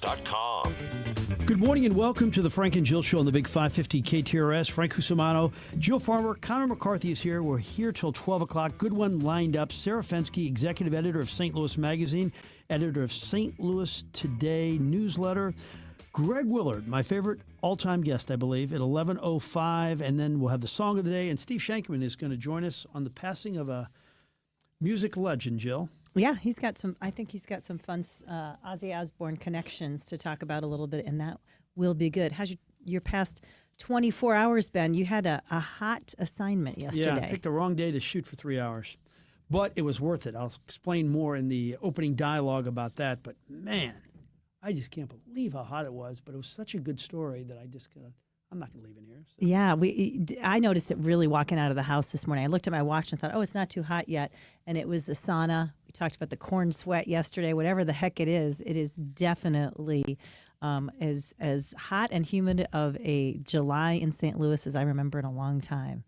KTRS.com. Good morning and welcome to the Frank and Jill Show on the Big 550 KTRS. Frank Cusimano, Jill Farmer, Connor McCarthy is here. We're here till 12 o'clock. Good one lined up. Sarah Fenske, executive editor of St. Louis Magazine, editor of St. Louis Today newsletter. Greg Willard, my favorite all-time guest, I believe, at 11:05. And then we'll have the song of the day. And Steve Shankman is going to join us on the passing of a music legend, Jill. Yeah, I think he's got some fun Ozzy Osbourne connections to talk about a little bit, and that will be good. How's your past 24 hours been? You had a hot assignment yesterday. Yeah, I picked the wrong day to shoot for 3 hours, but it was worth it. I'll explain more in the opening dialogue about that, but man, I just can't believe how hot it was, but it was such a good story that I'm not going to leave in here. So. Yeah, I noticed it really walking out of the house this morning. I looked at my watch and thought, oh, it's not too hot yet. And it was the sauna. We talked about the corn sweat yesterday. Whatever the heck it is definitely as hot and humid of a July in St. Louis as I remember in a long time.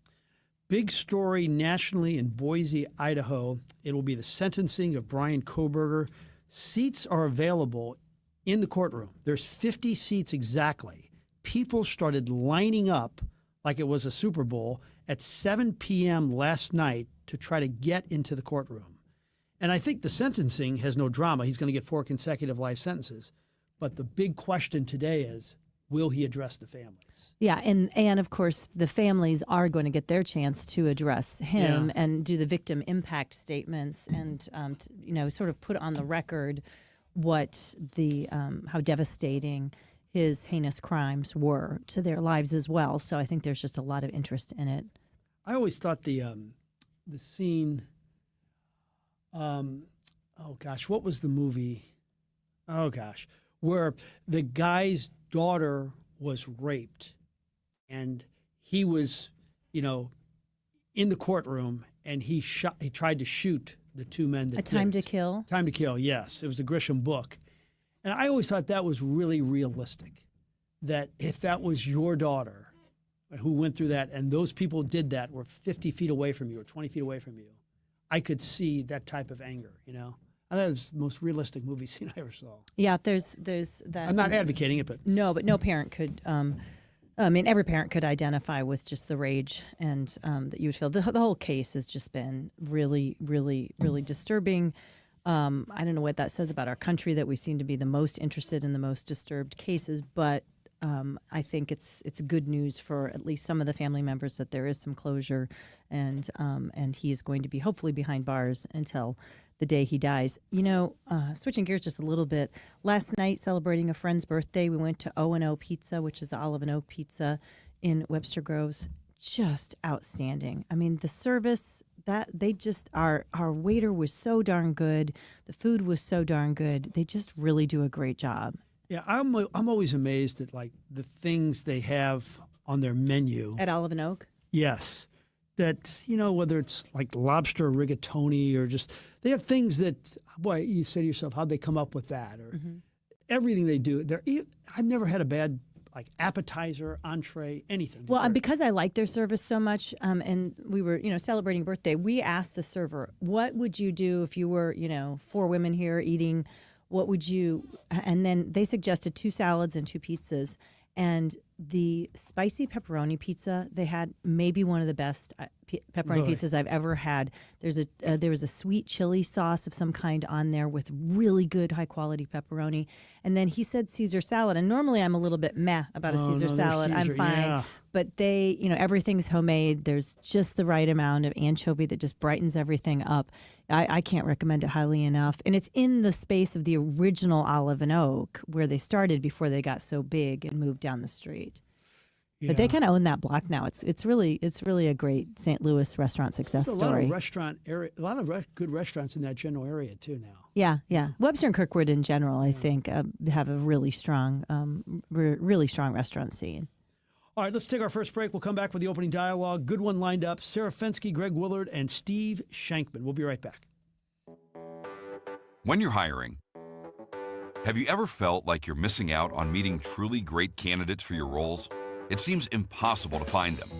Big story nationally in Boise, Idaho. It will be the sentencing of Brian Kohberger. Seats are available in the courtroom. There's 50 seats exactly. People started lining up like it was a Super Bowl at 7 p.m. last night to try to get into the courtroom. And I think the sentencing has no drama. He's going to get 4 consecutive life sentences. But the big question today is, will he address the families? Yeah, and of course, the families are going to get their chance to address him and do the victim impact statements and, sort of put on the record what how devastating his heinous crimes were to their lives as well. So I think there's just a lot of interest in it. I always thought the scene, what was the movie? Oh, gosh, where the guy's daughter was raped and he was, in the courtroom and he tried to shoot the two men that Time to Kill? Time to Kill, yes. It was the Grisham book. And I always thought that was really realistic, that if that was your daughter who went through that and those people did that were 50 feet away from you or 20 feet away from you, I could see that type of anger, I thought it was the most realistic movie scene I ever saw. Yeah, there's that. I'm not advocating it, but... No parent could... every parent could identify with just the rage and that you would feel. The whole case has just been really, really, really disturbing. I don't know what that says about our country, that we seem to be the most interested in the most disturbed cases, but I think it's good news for at least some of the family members that there is some closure, and he is going to be hopefully behind bars until the day he dies. Switching gears just a little bit, last night celebrating a friend's birthday, we went to O&O Pizza, which is the Olive and Oak Pizza in Webster Groves. Just outstanding. I mean, the service... our waiter was so darn good. The food was so darn good. They just really do a great job. Yeah, I'm always amazed at the things they have on their menu At Olive and Oak? Yes, that whether it's like lobster rigatoni or just they have things that you say to yourself, how'd they come up with that? Or everything they do. I've never had a bad appetizer, entree, anything. Well, because I like their service so much, and we were, celebrating birthday, we asked the server, what would you do if you were, 4 women here eating, what would you, and then they suggested 2 salads and 2 pizzas, and the spicy pepperoni pizza, they had maybe one of the best pepperoni pizzas I've ever had. There was a sweet chili sauce of some kind on there with really good high quality pepperoni. And then he said Caesar salad. And normally I'm a little bit meh about a Caesar salad. I'm fine. Yeah. But they, everything's homemade. There's just the right amount of anchovy that just brightens everything up. I can't recommend it highly enough. And it's in the space of the original Olive and Oak where they started before they got so big and moved down the street. Yeah. But they kind of own that block now. It's really a great St. Louis restaurant success story. A lot of good restaurants in that general area too now. Yeah. Webster and Kirkwood in general, I think, have a really strong restaurant scene. All right, let's take our first break. We'll come back with the opening dialogue. Good one lined up. Sarah Fenske, Greg Willard, and Steve Shankman. We'll be right back. When you're hiring, have you ever felt like you're missing out on meeting truly great candidates for your roles? It seems impossible to find them,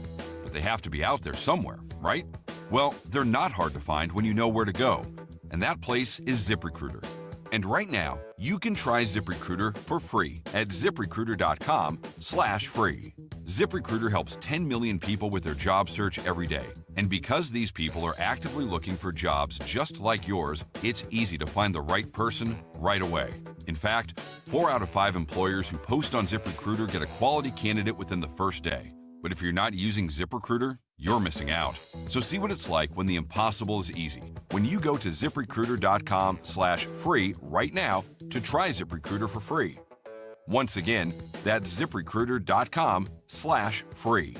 but they have to be out there somewhere, right? Well, they're not hard to find when you know where to go, and that place is ZipRecruiter. And right now, you can try ZipRecruiter for free at ZipRecruiter.com/free. ZipRecruiter helps 10 million people with their job search every day. And because these people are actively looking for jobs just like yours, it's easy to find the right person right away. In fact, 4 out of 5 employers who post on ZipRecruiter get a quality candidate within the first day. But if you're not using ZipRecruiter, you're missing out. So see what it's like when the impossible is easy. When you go to ZipRecruiter.com/free right now to try ZipRecruiter for free. Once again, that's ZipRecruiter.com/free.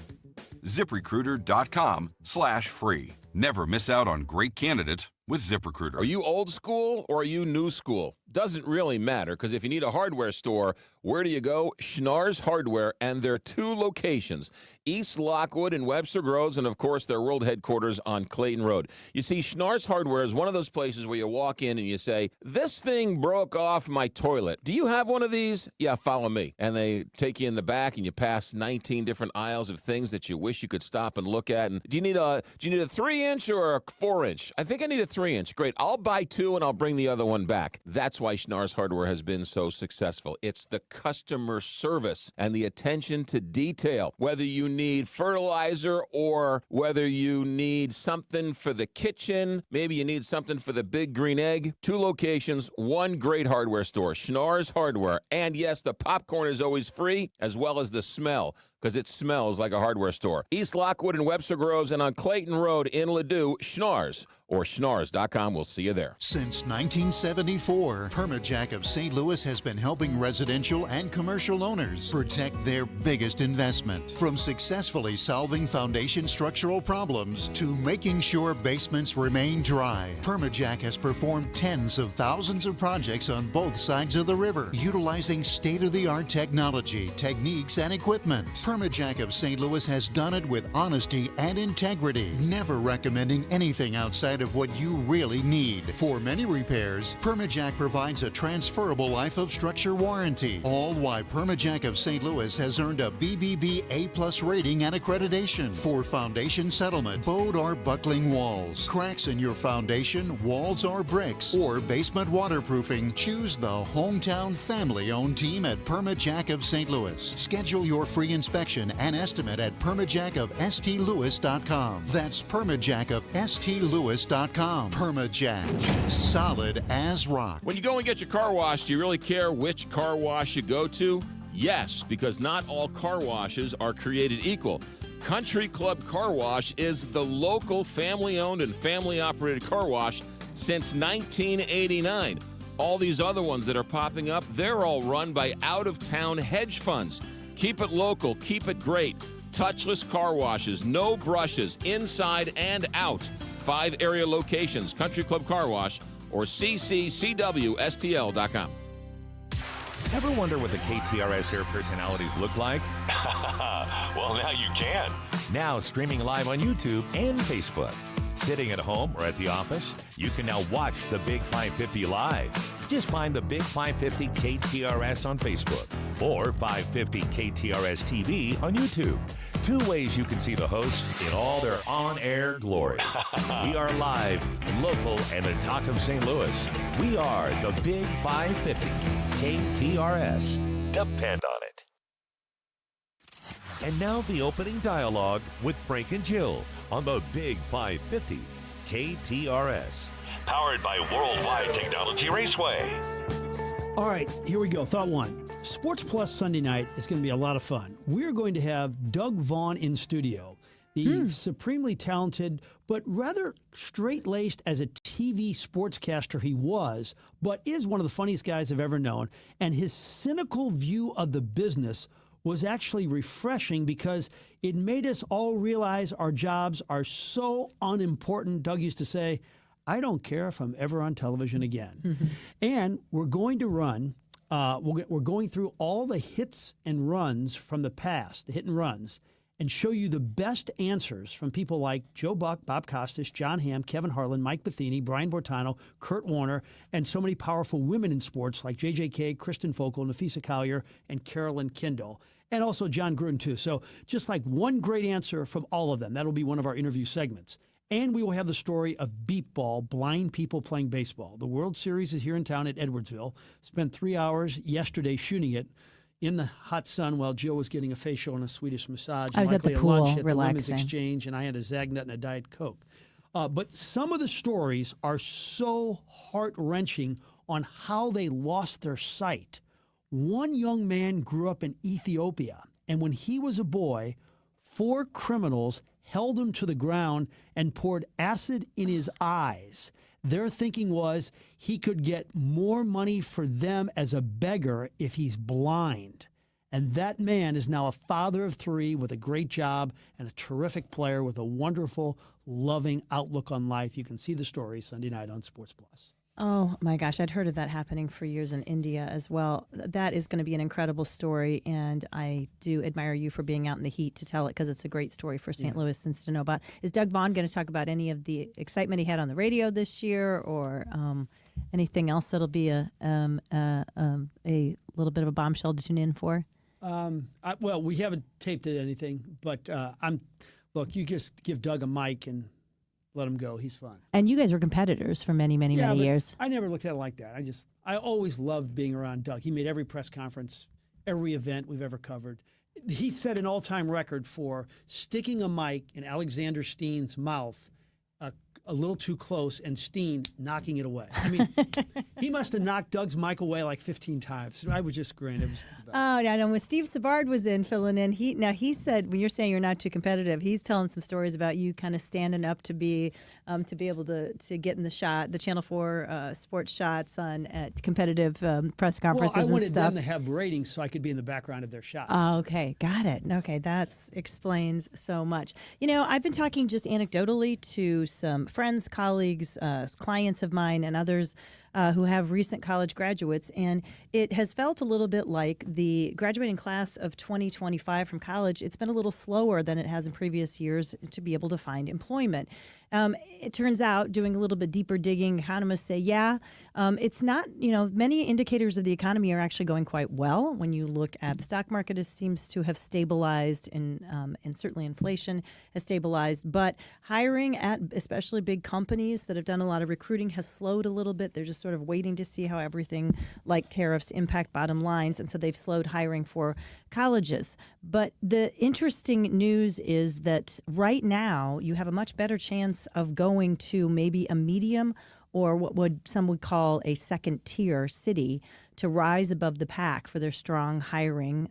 ZipRecruiter.com/free. Never miss out on great candidates with ZipRecruiter. Are you old school or are you new school? Doesn't really matter, because if you need a hardware store, where do you go? Schnarr's Hardware, and their 2 locations, East Lockwood and Webster Groves, and of course their world headquarters on Clayton Road. You see, Schnarr's Hardware is one of those places where you walk in and you say, this thing broke off my toilet. Do you have one of these? Yeah, follow me. And they take you in the back and you pass 19 different aisles of things that you wish you could stop and look at. And do you need a 3-inch or a 4-inch? I think I need a 3-inch. Great. I'll buy 2 and I'll bring the other one back. That's why Schnarr's Hardware has been so successful. It's the customer service and the attention to detail. Whether you need fertilizer or whether you need something for the kitchen, maybe you need something for the big green egg. 2 locations, 1 great hardware store, Schnarr's Hardware. And yes, the popcorn is always free, as well as the smell, because it smells like a hardware store. East Lockwood and Webster Groves, and on Clayton Road in Ladue, Schnarr's, or schnarrs.com. We'll see you there. Since 1974, Permajack of St. Louis has been helping residential and commercial owners protect their biggest investment. From successfully solving foundation structural problems to making sure basements remain dry, Permajack has performed tens of thousands of projects on both sides of the river, utilizing state-of-the-art technology, techniques, and equipment. Permajack of St. Louis has done it with honesty and integrity, never recommending anything outside of what you really need. For many repairs, Permajack provides a transferable life of structure warranty, all while Permajack of St. Louis has earned a BBB A+ rating and accreditation. For foundation settlement, bowed or buckling walls, cracks in your foundation, walls or bricks, or basement waterproofing, choose the hometown family-owned team at Permajack of St. Louis. Schedule your free inspection and estimate at permajackofstlewis.com. That's permajackofstlewis.com. Permajack, solid as rock. When you go and get your car washed, do you really care which car wash you go to? Yes, because not all car washes are created equal. Country Club Car Wash is the local family-owned and family-operated car wash since 1989. All these other ones that are popping up, they're all run by out-of-town hedge funds. Keep it local, keep it great. Touchless car washes, no brushes, inside and out. 5 area locations, Country Club Car Wash, or cccwstl.com. Ever wonder what the KTRS Air personalities look like? Well, now you can. Now streaming live on YouTube and Facebook. Sitting at home or at the office, you can now watch the Big 550 live. Just find the Big 550 KTRS on Facebook or 550 KTRS TV on YouTube. 2 ways you can see the hosts in all their on-air glory. We are live, local, and the talk of St. Louis. We are the Big 550 KTRS. Depend on it. And now the opening dialogue with Frank and Jill on the Big 550 KTRS. Powered by Worldwide Technology Raceway. All right, here we go. Thought 1. Sports Plus Sunday night is going to be a lot of fun. We're going to have Doug Vaughn in studio, the supremely talented but rather straight-laced as a TV sportscaster he was, but is one of the funniest guys I've ever known. And his cynical view of the business was actually refreshing because it made us all realize our jobs are so unimportant. Doug used to say, I don't care if I'm ever on television again. And we're going to run, we're going through all the hits and runs from the past, the hit and runs, and show you the best answers from people like Joe Buck, Bob Costas, John Hamm, Kevin Harlan, Mike Bethany, Brian Bortano, Kurt Warner, and so many powerful women in sports like JJK, Kristen Fokel, Nafisa Collier, and Carolyn Kindle. And also John Gruden, too. So just like one great answer from all of them. That'll be one of our interview segments. And we will have the story of beep ball, blind people playing baseball. The World Series is here in town at Edwardsville. Spent 3 hours yesterday shooting it in the hot sun while Jill was getting a facial and a Swedish massage. I was at the Likely pool, lunch at the relaxing. Women's Exchange, and I had a Zagnut and a Diet Coke. But some of the stories are so heart-wrenching on how they lost their sight. One young man grew up in Ethiopia, and when he was a boy, 4 criminals held him to the ground and poured acid in his eyes. Their thinking was he could get more money for them as a beggar if he's blind. And that man is now a father of 3 with a great job and a terrific player with a wonderful, loving outlook on life. You can see the story Sunday night on Sports Plus. Oh my gosh, I'd heard of that happening for years in India as well. That is going to be an incredible story, and I do admire you for being out in the heat to tell it because it's a great story for St. Louisans to know about. Is Doug Vaughn going to talk about any of the excitement he had on the radio this year, or anything else that'll be a little bit of a bombshell to tune in for? Well, we haven't taped it anything, but look, you just give Doug a mic and let him go. He's fun. And you guys were competitors for many, many, many years. I never looked at it like that. I always loved being around Doug. He made every press conference, every event we've ever covered. He set an all-time record for sticking a mic in Alexander Steen's mouth a little too close and Steen knocking it away. I mean, he must have knocked Doug's mic away like 15 times. I would just grin. It was the best. Oh, no, when Steve Savard was filling in, he said, when you're saying you're not too competitive, he's telling some stories about you kind of standing up to be able to get in the shot, the Channel 4 sports shots at competitive press conferences and stuff. Well, I wanted them to have ratings so I could be in the background of their shots. Oh, okay. Got it. Okay. That explains so much. I've been talking just anecdotally to some friends, colleagues, clients of mine, and others who have recent college graduates, and it has felt a little bit like the graduating class of 2025 from college. It's been a little slower than it has in previous years to be able to find employment. It turns out, doing a little bit deeper digging, economists say, it's not, many indicators of the economy are actually going quite well. When you look at the stock market, it seems to have stabilized, and certainly inflation has stabilized. But hiring at especially big companies that have done a lot of recruiting has slowed a little bit. They're just sort of waiting to see how everything like tariffs impact bottom lines, and so they've slowed hiring for colleges. But the interesting news is that right now you have a much better chance of going to maybe a medium or what some would call a second-tier city to rise above the pack for their strong hiring,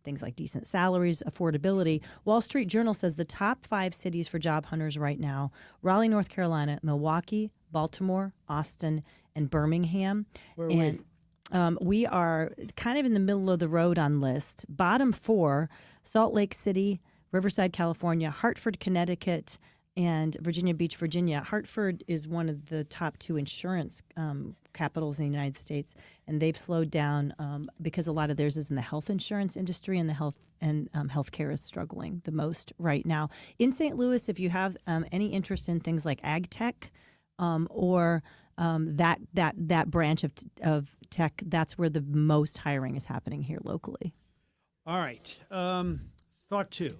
things like decent salaries, affordability. Wall Street Journal says the top 5 cities for job hunters right now: Raleigh, North Carolina, Milwaukee, Baltimore, Austin, and Birmingham. We are kind of in the middle of the road on list. Bottom 4, Salt Lake City, Riverside, California, Hartford, Connecticut, and Virginia Beach, Virginia. Hartford is one of the top 2 insurance capitals in the United States, and they've slowed down because a lot of theirs is in the health insurance industry, and the healthcare is struggling the most right now. In St. Louis, if you have any interest in things like ag tech or that branch of tech, that's where the most hiring is happening here locally. All right. Thought 2.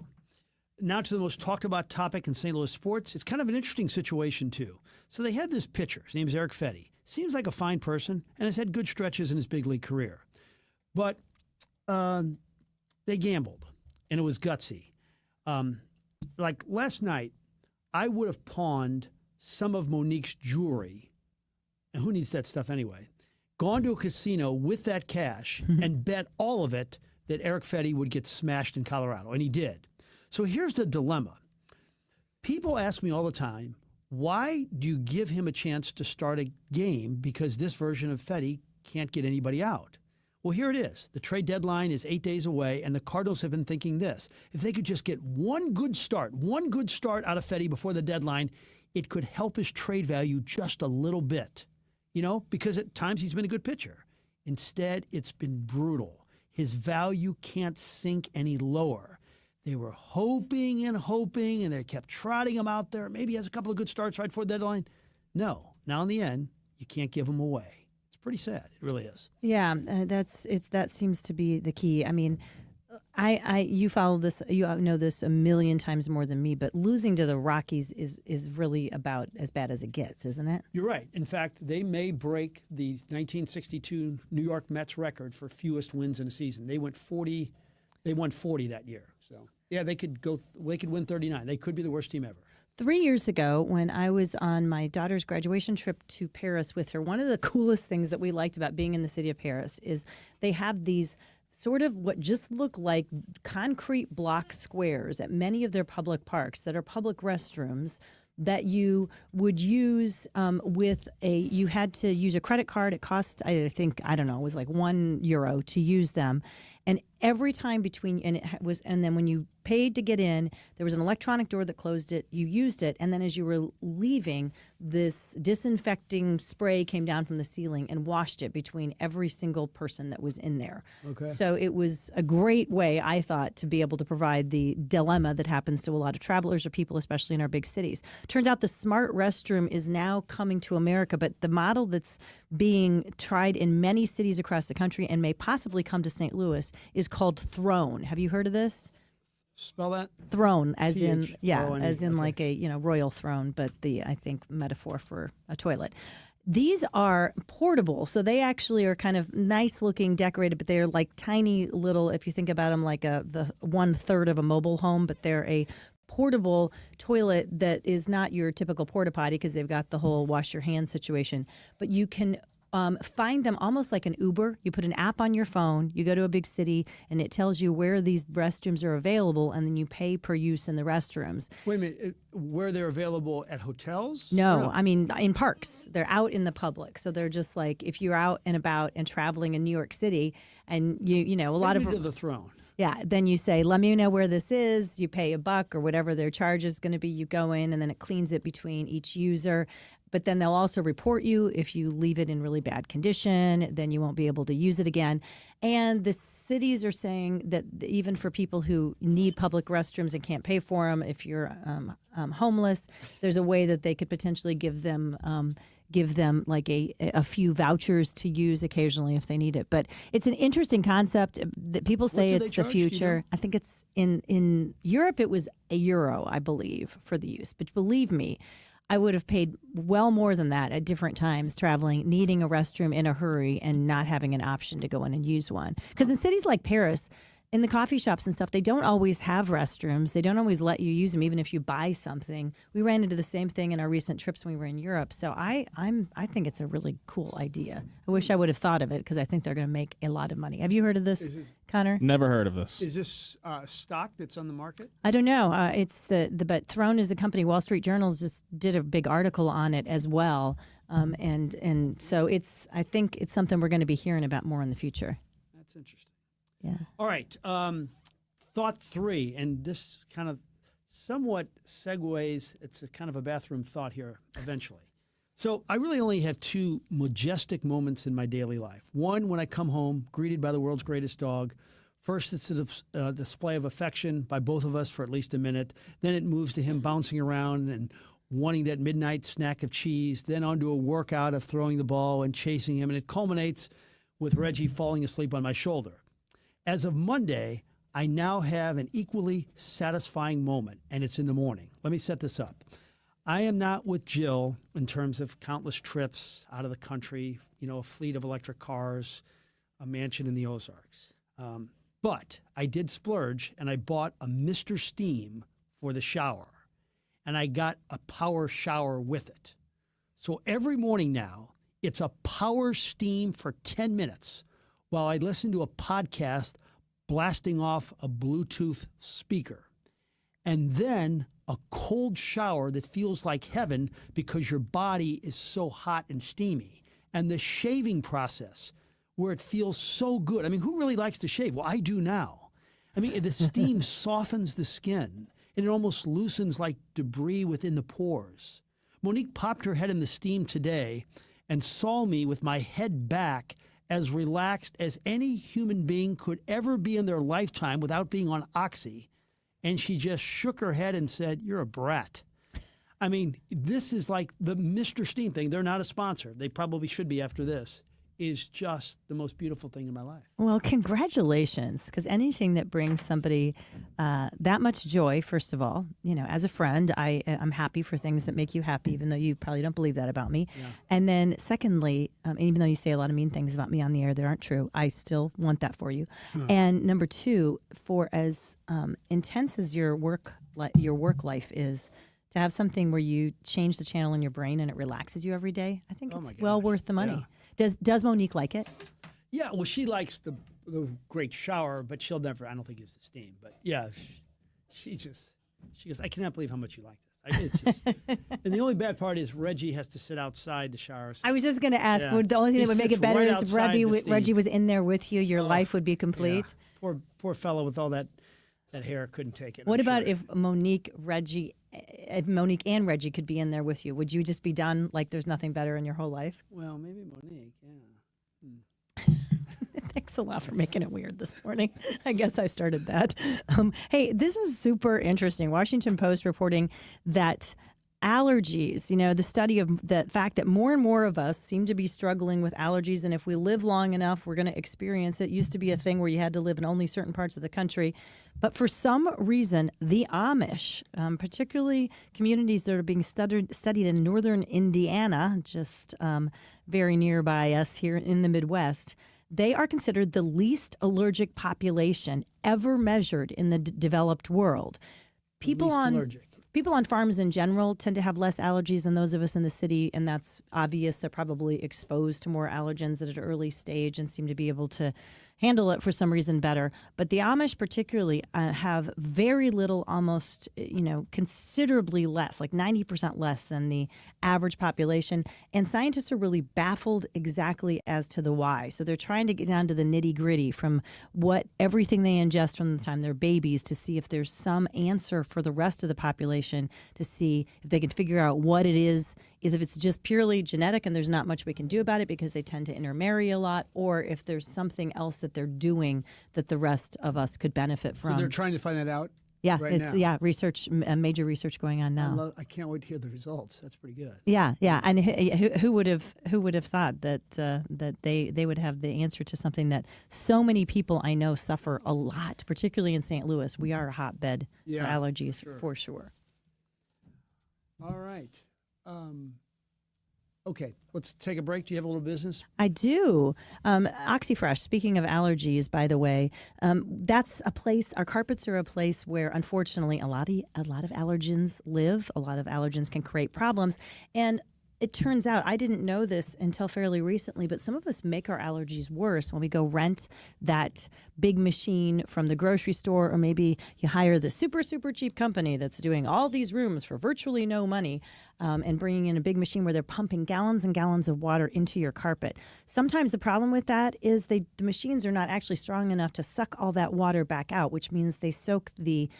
Now to the most talked about topic in St. Louis sports. It's kind of an interesting situation, too. So they had this pitcher. His name is Eric Fetty. Seems like a fine person and has had good stretches in his big league career. But they gambled, and it was gutsy. Like last night, I would have pawned some of Monique's jewelry, and who needs that stuff anyway, gone to a casino with that cash and bet all of it that Eric Fetty would get smashed in Colorado, and he did. So here's the dilemma. People ask me all the time, why do you give him a chance to start a game because this version of Fetty can't get anybody out? Well, here it is. The trade deadline is 8 days away, and the Cardinals have been thinking this. If they could just get one good start out of Fetty before the deadline, it could help his trade value just a little bit, because at times he's been a good pitcher. Instead, it's been brutal. His value can't sink any lower. They were hoping, and they kept trotting him out there. Maybe he has a couple of good starts right before the deadline. No. Now, in the end, you can't give him away. It's pretty sad. It really is. Yeah, that seems to be the key. I mean, You follow this, you know this a million times more than me, but losing to the Rockies is really about as bad as it gets, isn't it? You're right. In fact, they may break the 1962 New York Mets record for fewest wins in a season. They won 40 that year. So yeah, they could win 39. They could be the worst team ever. 3 years ago, when I was on my daughter's graduation trip to Paris with her, one of the coolest things that we liked about being in the city of Paris is they have these sort of what just look like concrete block squares at many of their public parks that are public restrooms that you would use you had to use a credit card. It cost, I think, I don't know, it was like €1 to use them. And every time and then when you paid to get in, there was an electronic door that closed it. You used it, and then as you were leaving, this disinfecting spray came down from the ceiling and washed it between every single person that was in there. Okay. So it was a great way, I thought, to be able to provide the dilemma that happens to a lot of travelers or people, especially in our big cities. Turns out the smart restroom is now coming to America, but the model that's being tried in many cities across the country and may possibly come to St. Louis is called Throne. Have you heard of this? Spell that? Throne, as in T-H-R-O-N-E. as in Okay. like a royal throne, but I think metaphor for a toilet. These are portable, so they actually are kind of nice looking, decorated, but they're like tiny little. If you think about them, like the 1/3 of a mobile home, but they're a portable toilet that is not your typical porta potty because they've got the whole wash your hands situation, but you can find them almost like an Uber. You put an app on your phone, you go to a big city, and it tells you where these restrooms are available, and then you pay per use in the restrooms. Wait a minute. Where they're available at hotels? No, I mean in parks. They're out in the public. So they're just like if you're out and about and traveling in New York City and you know, a lot of Take me to the Throne. Yeah, then you say, let me know where this is. You pay $1 or whatever their charge is going to be. You go in and then it cleans it between each user. But then they'll also report you if you leave it in really bad condition. Then you won't be able to use it again. And the cities are saying that even for people who need public restrooms and can't pay for them, if you're homeless, there's a way that they could potentially give them like a few vouchers to use occasionally if they need it. But it's an interesting concept that people say do it's they the charge? Do you future. know? I think it's in Europe, it was €1, I believe, for the use. But believe me, I would have paid well more than that at different times traveling, needing a restroom in a hurry and not having an option to go in and use one. Because in cities like Paris, in the coffee shops and stuff, they don't always have restrooms. They don't always let you use them, even if you buy something. We ran into the same thing in our recent trips when we were in Europe. So I think it's a really cool idea. I wish I would have thought of it because I think they're going to make a lot of money. Have you heard of this, Connor? Never heard of this. Is this stock that's on the market? I don't know. It's but Throne is a company. Wall Street Journal just did a big article on it as well. And so I think it's something we're going to be hearing about more in the future. That's interesting. Yeah. All right. Thought 3, and this kind of somewhat segues. It's a kind of a bathroom thought here eventually. So I really only have 2 majestic moments in my daily life. One, when I come home, greeted by the world's greatest dog. First, it's a display of affection by both of us for at least a minute. Then it moves to him bouncing around and wanting that midnight snack of cheese. Then onto a workout of throwing the ball and chasing him. And it culminates with Reggie falling asleep on my shoulder. As of Monday, I now have an equally satisfying moment, and it's in the morning. Let me set this up. I am not with Jill in terms of countless trips out of the country, a fleet of electric cars, a mansion in the Ozarks. But I did splurge, and I bought a Mr. Steam for the shower, and I got a power shower with it. So every morning now, it's a power steam for 10 minutes while I listen to a podcast blasting off a Bluetooth speaker. And then a cold shower that feels like heaven because your body is so hot and steamy. And the shaving process where it feels so good. I mean, who really likes to shave? Well, I do now. I mean, the steam softens the skin and it almost loosens like debris within the pores. Monique popped her head in the steam today and saw me with my head back as relaxed as any human being could ever be in their lifetime without being on Oxy. And she just shook her head and said, "You're a brat." I mean, this is like the Mr. Steam thing. They're not a sponsor. They probably should be after this. is just the most beautiful thing in my life. Well, congratulations, because anything that brings somebody that much joy, first of all, as a friend, I'm happy for things that make you happy, even though you probably don't believe that about me. Yeah. And then secondly, even though you say a lot of mean things about me on the air that aren't true, I still want that for you. And number two, for as intense as your work life is, to have something where you change the channel in your brain and it relaxes you every day, I think it's well worth the money. Yeah. Does Monique like it? Yeah, well, she likes the great shower, but she'll never, I don't think, use the steam. But yeah, she goes, I cannot believe how much you like this. It's just, and the only bad part is Reggie has to sit outside the shower. So I was just going to ask, the only thing that would make it better is if Reggie was in there with you, your life would be complete. Yeah. Poor fellow with all that hair couldn't take it. What about if Monique and Reggie could be in there with you? Would you just be done like there's nothing better in your whole life? Well, maybe Monique, yeah. Thanks a lot for making it weird this morning. I guess I started that. Hey, this is super interesting. Washington Post reporting that allergies, the study of the fact that more and more of us seem to be struggling with allergies, and if we live long enough, we're going to experience it. It used to be a thing where you had to live in only certain parts of the country. But for some reason, the Amish, particularly communities that are being studied in northern Indiana, just very nearby us here in the Midwest, they are considered the least allergic population ever measured in the developed world. People on farms in general tend to have less allergies than those of us in the city, and that's obvious. They're probably exposed to more allergens at an early stage and seem to be able to handle it for some reason better. But the Amish particularly have very little, almost, considerably less, like 90% less than the average population. And scientists are really baffled exactly as to the why. So they're trying to get down to the nitty gritty from everything they ingest from the time they're babies to see if there's some answer for the rest of the population, to see if they can figure out what it is if it's just purely genetic and there's not much we can do about it because they tend to intermarry a lot, or if there's something else that they're doing that the rest of us could benefit from. So they're trying to find that out. Yeah, now. Research, major research going on now. I can't wait to hear the results. That's pretty good. Yeah, and who would have thought that they would have the answer to something that so many people I know suffer a lot, particularly in St. Louis. We are a hotbed for allergies for sure. All right. Okay, let's take a break. Do you have a little business? I do. OxyFresh, speaking of allergies, by the way, that's a place, our carpets are a place where, unfortunately, a lot of allergens live. A lot of allergens can create problems. And it turns out, I didn't know this until fairly recently, but some of us make our allergies worse when we go rent that big machine from the grocery store, or maybe you hire the super, super cheap company that's doing all these rooms for virtually no money, and bringing in a big machine where they're pumping gallons and gallons of water into your carpet. Sometimes the problem with that is the machines are not actually strong enough to suck all that water back out, which means they soak the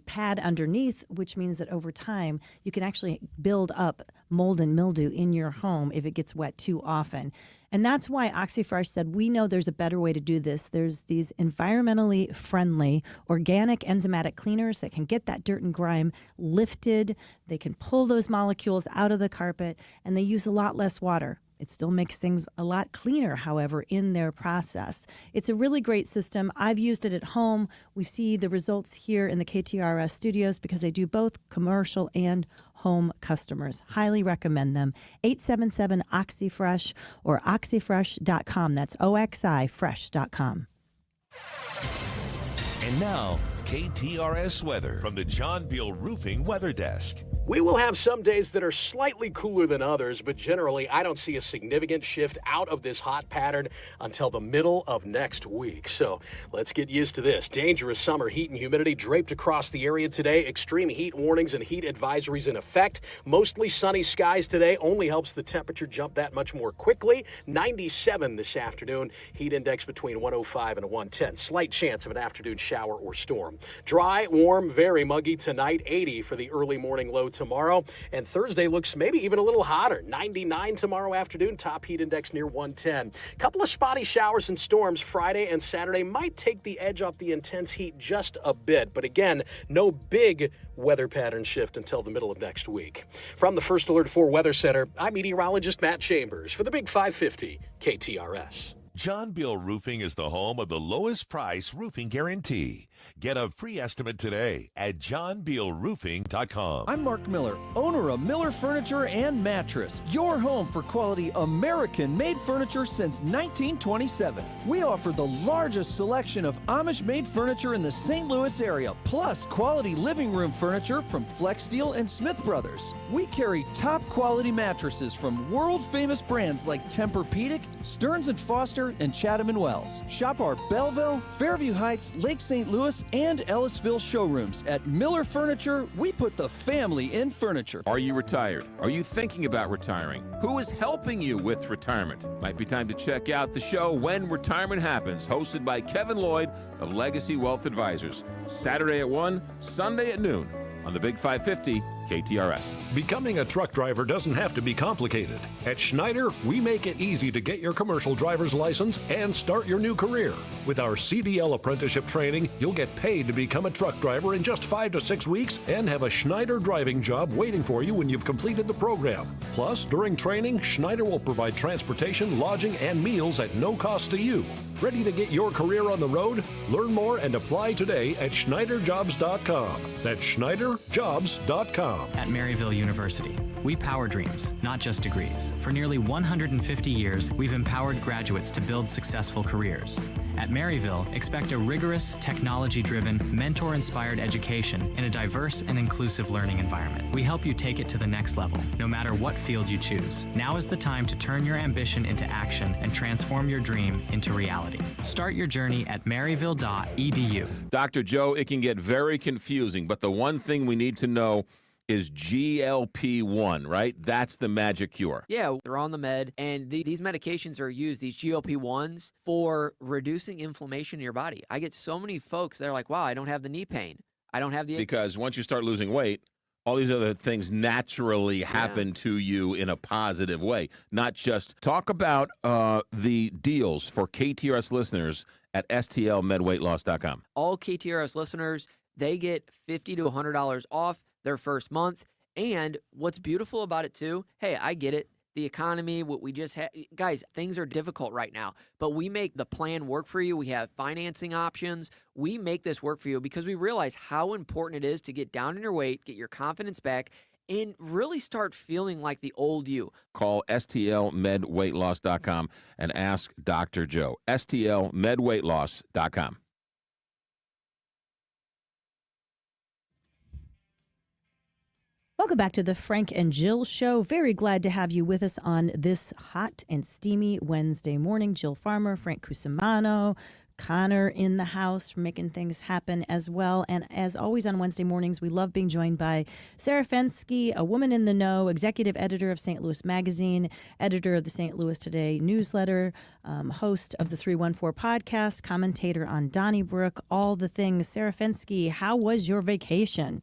pad underneath, which means that over time you can actually build up mold and mildew in your home if it gets wet too often. And that's why OxyFresh said, we know there's a better way to do this. There's these environmentally friendly organic enzymatic cleaners that can get that dirt and grime lifted. They can pull those molecules out of the carpet, and they use a lot less water. It still makes things a lot cleaner, however, in their process. It's a really great system. I've used it at home. We see the results here in the KTRS studios because they do both commercial and home customers. Highly recommend them. 877-OxyFresh or oxyfresh.com. That's oxifresh.com. And now, KTRS weather from the John Beal Roofing Weather Desk. We will have some days that are slightly cooler than others, but generally I don't see a significant shift out of this hot pattern until the middle of next week. So let's get used to this. Dangerous summer heat and humidity draped across the area today. Extreme heat warnings and heat advisories in effect. Mostly sunny skies today only helps the temperature jump that much more quickly. 97 this afternoon. Heat index between 105 and 110. Slight chance of an afternoon shower or storm. Dry, warm, very muggy tonight. 80 for the early morning low tomorrow. And Thursday looks maybe even a little hotter. 99 tomorrow afternoon, top heat index near 110. Couple of spotty showers and storms Friday and Saturday might take the edge off the intense heat just a bit. But again, no big weather pattern shift until the middle of next week. From the First Alert 4 Weather Center, I'm meteorologist Matt Chambers for the Big 550 KTRS. John Bill Roofing is the home of the lowest price roofing guarantee. Get a free estimate today at johnbealroofing.com. I'm Mark Miller, owner of Miller Furniture and Mattress, your home for quality American-made furniture since 1927. We offer the largest selection of Amish-made furniture in the St. Louis area, plus quality living room furniture from Flex Steel and Smith Brothers. We carry top-quality mattresses from world-famous brands like Tempur-Pedic, Stearns & Foster, and Chatham & Wells. Shop our Belleville, Fairview Heights, Lake St. Louis, and Ellisville showrooms. At Miller Furniture, we put the family in furniture. Are you retired? Are you thinking about retiring? Who is helping you with retirement? Might be time to check out the show When Retirement Happens, hosted by Kevin Lloyd of Legacy Wealth Advisors. Saturday at 1, Sunday at noon on the Big 550 KTRS. Becoming a truck driver doesn't have to be complicated. At Schneider, we make it easy to get your commercial driver's license and start your new career. With our CDL apprenticeship training, you'll get paid to become a truck driver in just 5 to 6 weeks and have a Schneider driving job waiting for you when you've completed the program. Plus, during training, Schneider will provide transportation, lodging, and meals at no cost to you. Ready to get your career on the road? Learn more and apply today at SchneiderJobs.com. That's SchneiderJobs.com. At Maryville University, we power dreams, not just degrees. For nearly 150 years, we've empowered graduates to build successful careers. At Maryville, expect a rigorous, technology-driven, mentor-inspired education in a diverse and inclusive learning environment. We help you take it to the next level, no matter what field you choose. Now is the time to turn your ambition into action and transform your dream into reality. Start your journey at maryville.edu. Dr. Joe, it can get very confusing, but the one thing we need to know is GLP-1, right? That's the magic cure. Yeah, they're on the med, and these medications are used, these GLP-1s, for reducing inflammation in your body. I get so many folks that are like, wow, I don't have the knee pain. I don't have the... Because once you start losing weight, all these other things naturally happen to you in a positive way. Not just talk about the deals for KTRS listeners at stlmedweightloss.com. All KTRS listeners, they get $50 to $100 off their first month. And what's beautiful about it too, hey, I get it. The economy, what we just had, guys, things are difficult right now, but we make the plan work for you. We have financing options. We make this work for you because we realize how important it is to get down in your weight, get your confidence back, and really start feeling like the old you. Call stlmedweightloss.com and ask Dr. Joe. stlmedweightloss.com. Welcome back to the Frank and Jill Show. Very glad to have you with us on this hot and steamy Wednesday morning. Jill Farmer, Frank Cusimano, Connor in the house for making things happen as well. And as always on Wednesday mornings, we love being joined by Sarah Fenske, a woman in the know, executive editor of St. Louis Magazine, editor of the St. Louis Today newsletter, host of the 314 podcast, commentator on Donnybrook, all the things. Sarah Fenske, how was your vacation?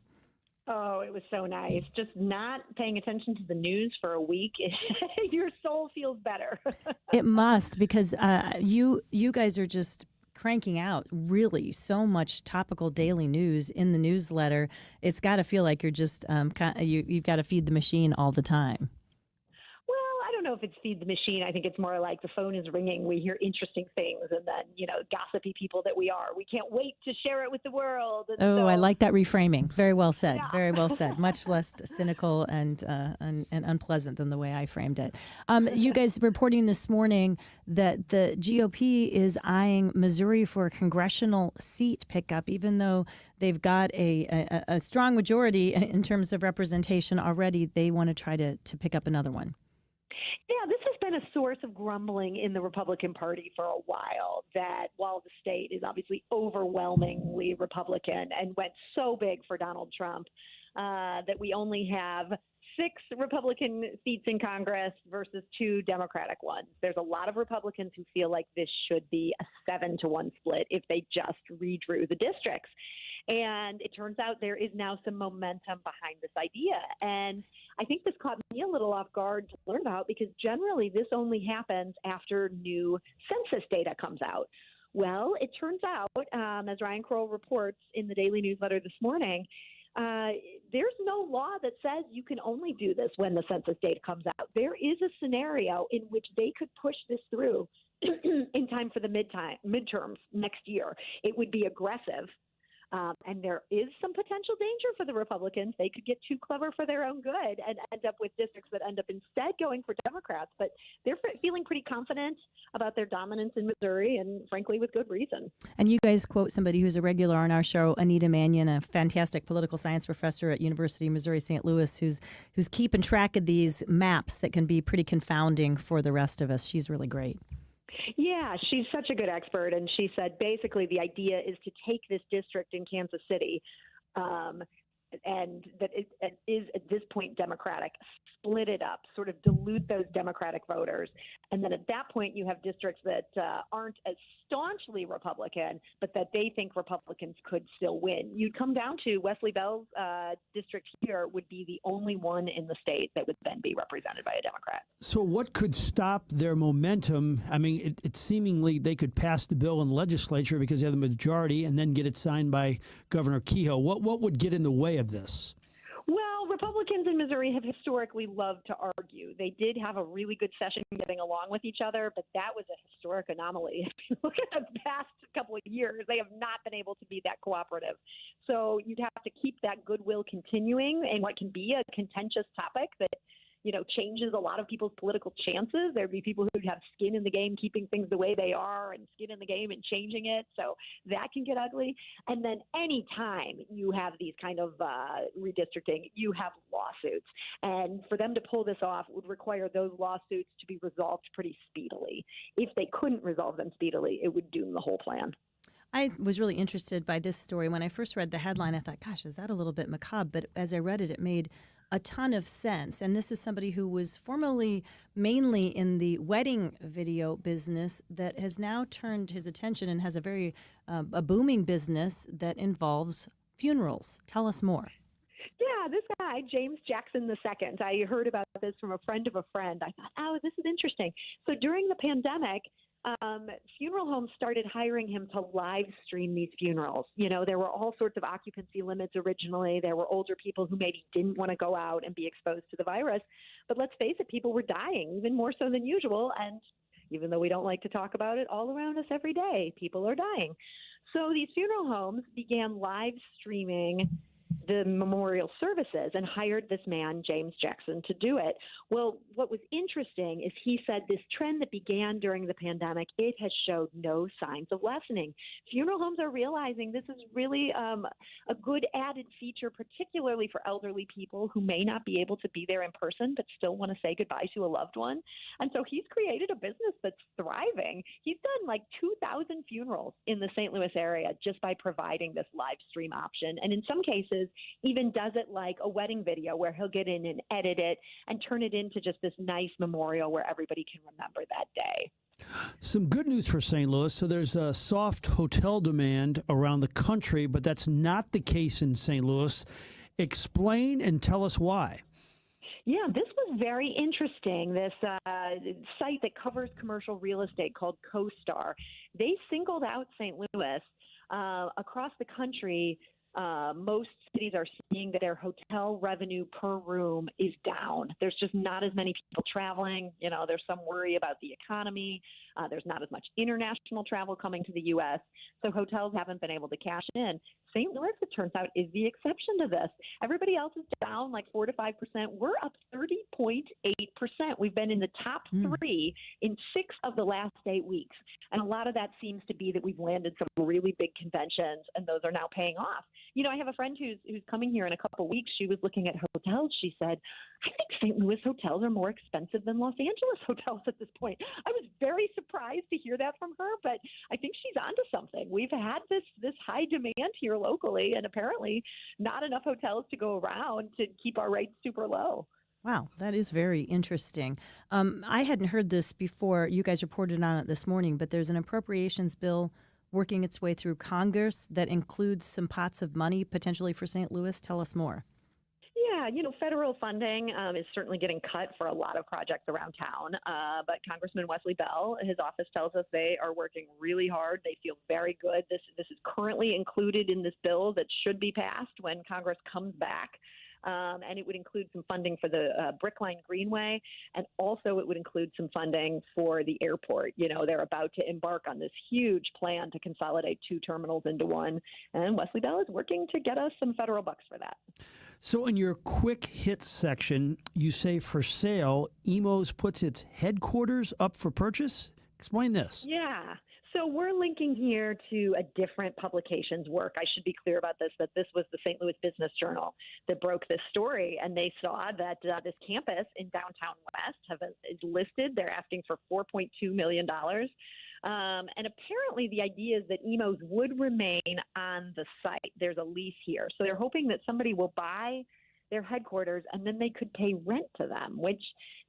Oh, it was so nice. Just not paying attention to the news for a week. Your soul feels better. It must, because you guys are just cranking out really so much topical daily news in the newsletter. It's got to feel like you're just you've got to feed the machine all the time. I don't know if it's feed the machine. I think it's more like the phone is ringing. We hear interesting things, and then, gossipy people that we are. We can't wait to share it with the world. And I like that reframing. Very well said. Yeah. Very well said. Much less cynical and unpleasant than the way I framed it. You guys reporting this morning that the GOP is eyeing Missouri for a congressional seat pickup, even though they've got a strong majority in terms of representation already. They want to try to pick up another one. Yeah, this has been a source of grumbling in the Republican Party for a while, that while the state is obviously overwhelmingly Republican and went so big for Donald Trump, that we only have 6 Republican seats in Congress versus 2 Democratic ones. There's a lot of Republicans who feel like this should be a 7-to-1 split if they just redrew the districts. And it turns out there is now some momentum behind this idea. And I think this caught me a little off guard to learn about, because generally this only happens after new census data comes out. Well, it turns out, as Ryan Kroll reports in the Daily Newsletter this morning, there's no law that says you can only do this when the census data comes out. There is a scenario in which they could push this through in time for the midterms next year. It would be aggressive. And there is some potential danger for the Republicans. They could get too clever for their own good and end up with districts that end up instead going for Democrats. But they're feeling pretty confident about their dominance in Missouri, and frankly, with good reason. And you guys quote somebody who's a regular on our show, Anita Mannion, a fantastic political science professor at University of Missouri St. Louis, who's keeping track of these maps that can be pretty confounding for the rest of us. She's really great. Yeah, she's such a good expert. And she said basically the idea is to take this district in Kansas City, and that it is at this point Democratic, split it up, sort of dilute those Democratic voters. And then at that point, you have districts that aren't as staunchly Republican, but that they think Republicans could still win. You'd come down to Wesley Bell's district here would be the only one in the state that would then be represented by a Democrat. So what could stop their momentum? I mean, it seemingly they could pass the bill in the legislature because they have the majority and then get it signed by Governor Kehoe. What would get in the way of this? Well, Republicans in Missouri have historically loved to argue. They did have a really good session getting along with each other, but that was a historic anomaly. If you look at the past couple of years, they have not been able to be that cooperative. So you'd have to keep that goodwill continuing in what can be a contentious topic that changes a lot of people's political chances. There'd be people who'd have skin in the game keeping things the way they are and skin in the game and changing it. So that can get ugly. And then any time you have these kind of redistricting, you have lawsuits. And for them to pull this off would require those lawsuits to be resolved pretty speedily. If they couldn't resolve them speedily, it would doom the whole plan. I was really interested by this story. When I first read the headline, I thought, gosh, is that a little bit macabre? But as I read it, it made a ton of sense. And this is somebody who was formerly mainly in the wedding video business that has now turned his attention and has a very a booming business that involves funerals. Tell us more. Yeah, this guy, James Jackson II, I heard about this from a friend of a friend. I thought, oh, this is interesting. So during the pandemic, funeral homes started hiring him to live stream these funerals. There were all sorts of occupancy limits originally. There were older people who maybe didn't want to go out and be exposed to the virus. But let's face it, people were dying, even more so than usual. And even though we don't like to talk about it, all around us every day, people are dying. So these funeral homes began live streaming the memorial services and hired this man, James Jackson, to do it. Well, what was interesting is he said this trend that began during the pandemic, it has showed no signs of lessening. Funeral homes are realizing this is really a good added feature, particularly for elderly people who may not be able to be there in person but still want to say goodbye to a loved one. And so he's created a business that's thriving. He's done like 2,000 funerals in the St. Louis area just by providing this live stream option. And in some cases, even does it like a wedding video where he'll get in and edit it and turn it into just this nice memorial where everybody can remember that day. Some good news for St. Louis. So there's a soft hotel demand around the country, but that's not the case in St. Louis. Explain and tell us why. Yeah, this was very interesting. This site that covers commercial real estate called CoStar, they singled out St. Louis across the country. Most cities are seeing that their hotel revenue per room is down. There's just not as many people traveling. There's some worry about the economy. There's not as much international travel coming to the U.S., so hotels haven't been able to cash in. St. Louis, it turns out, is the exception to this. Everybody else is down like 4 to 5%. We're up 30.8%. We've been in the top 3 in 6 of the last 8 weeks. And a lot of that seems to be that we've landed some really big conventions, and those are now paying off. I have a friend who's coming here in a couple of weeks. She was looking at hotels. She said, I think St. Louis hotels are more expensive than Los Angeles hotels at this point. I was very surprised to hear that from her, but I think she's onto something. We've had this high demand here locally, and apparently not enough hotels to go around to keep our rates super low. Wow, that is very interesting. I hadn't heard this before. You guys reported on it this morning, but there's an appropriations bill working its way through Congress that includes some pots of money potentially for St. Louis. Tell us more. Yeah, federal funding is certainly getting cut for a lot of projects around town. But Congressman Wesley Bell, his office tells us they are working really hard. They feel very good. This is currently included in this bill that should be passed when Congress comes back. And it would include some funding for the Brickline Greenway, and also it would include some funding for the airport. They're about to embark on this huge plan to consolidate 2 terminals into one, and Wesley Bell is working to get us some federal bucks for that. So in your quick hits section, you say for sale, Emos puts its headquarters up for purchase. Explain this. Yeah. So we're linking here to a different publication's work. I should be clear about this, that this was the St. Louis Business Journal that broke this story, and they saw that this campus in downtown West is listed. They're asking for $4.2 million. And apparently the idea is that Emos would remain on the site. There's a lease here. So they're hoping that somebody will buy their headquarters and then they could pay rent to them, which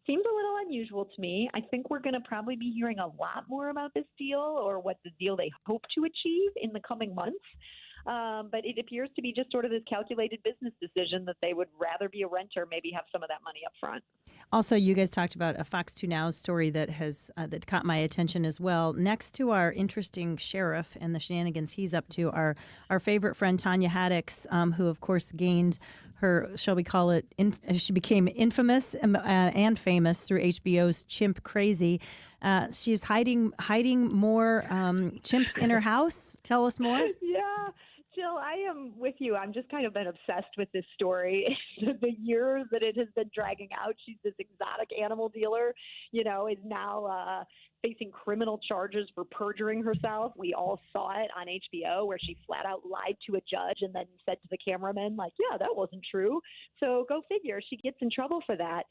seems a little unusual to me. I think we're going to probably be hearing a lot more about this deal, or what the deal they hope to achieve in the coming months. But it appears to be just sort of this calculated business decision that they would rather be a renter, maybe have some of that money up front. Also, you guys talked about a Fox 2 Now story that has that caught my attention as well. Next to our interesting sheriff and the shenanigans he's up to, our favorite friend Tanya Haddix, who of course gained her, shall we call it, she became infamous and famous through HBO's Chimp Crazy. She's hiding more chimps in her house. Tell us more. Yeah. Jill, I am with you. I'm just kind of been obsessed with this story. The years that it has been dragging out. She's this exotic animal dealer, is now facing criminal charges for perjuring herself. We all saw it on HBO where she flat out lied to a judge and then said to the cameraman, yeah, that wasn't true. So go figure. She gets in trouble for that.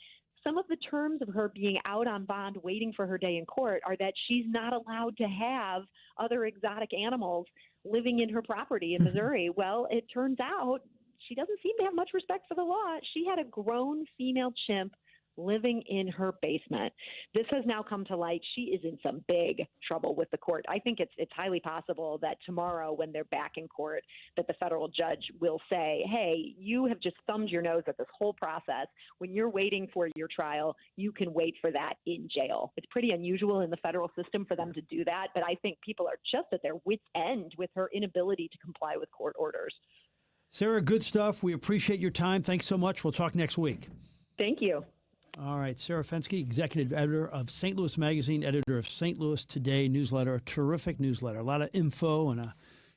Some of the terms of her being out on bond waiting for her day in court are that she's not allowed to have other exotic animals living in her property in Missouri. Well, it turns out she doesn't seem to have much respect for the law. She had a grown female chimp living in her basement. This has now come to light. She is in some big trouble with the court. I think it's highly possible that tomorrow when they're back in court, that the federal judge will say, hey, you have just thumbed your nose at this whole process. When you're waiting for your trial, you can wait for that in jail. It's pretty unusual in the federal system for them to do that, but I think people are just at their wits' end with her inability to comply with court orders. Sarah, good stuff. We appreciate your time. Thanks so much. We'll talk next week. Thank you. All right, Sarah Fenske, executive editor of St. Louis Magazine, editor of St. Louis Today newsletter, a terrific newsletter, a lot of info, and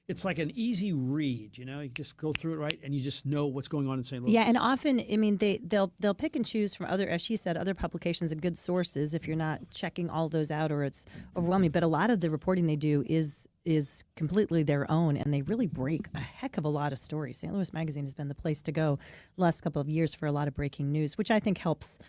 it's like an easy read. You just go through it right, and you just know what's going on in St. Louis. Yeah, and often, they'll pick and choose from other, as she said, other publications and good sources if you're not checking all those out or it's overwhelming. But a lot of the reporting they do is completely their own, and they really break a heck of a lot of stories. St. Louis Magazine has been the place to go the last couple of years for a lot of breaking news, which I think helps.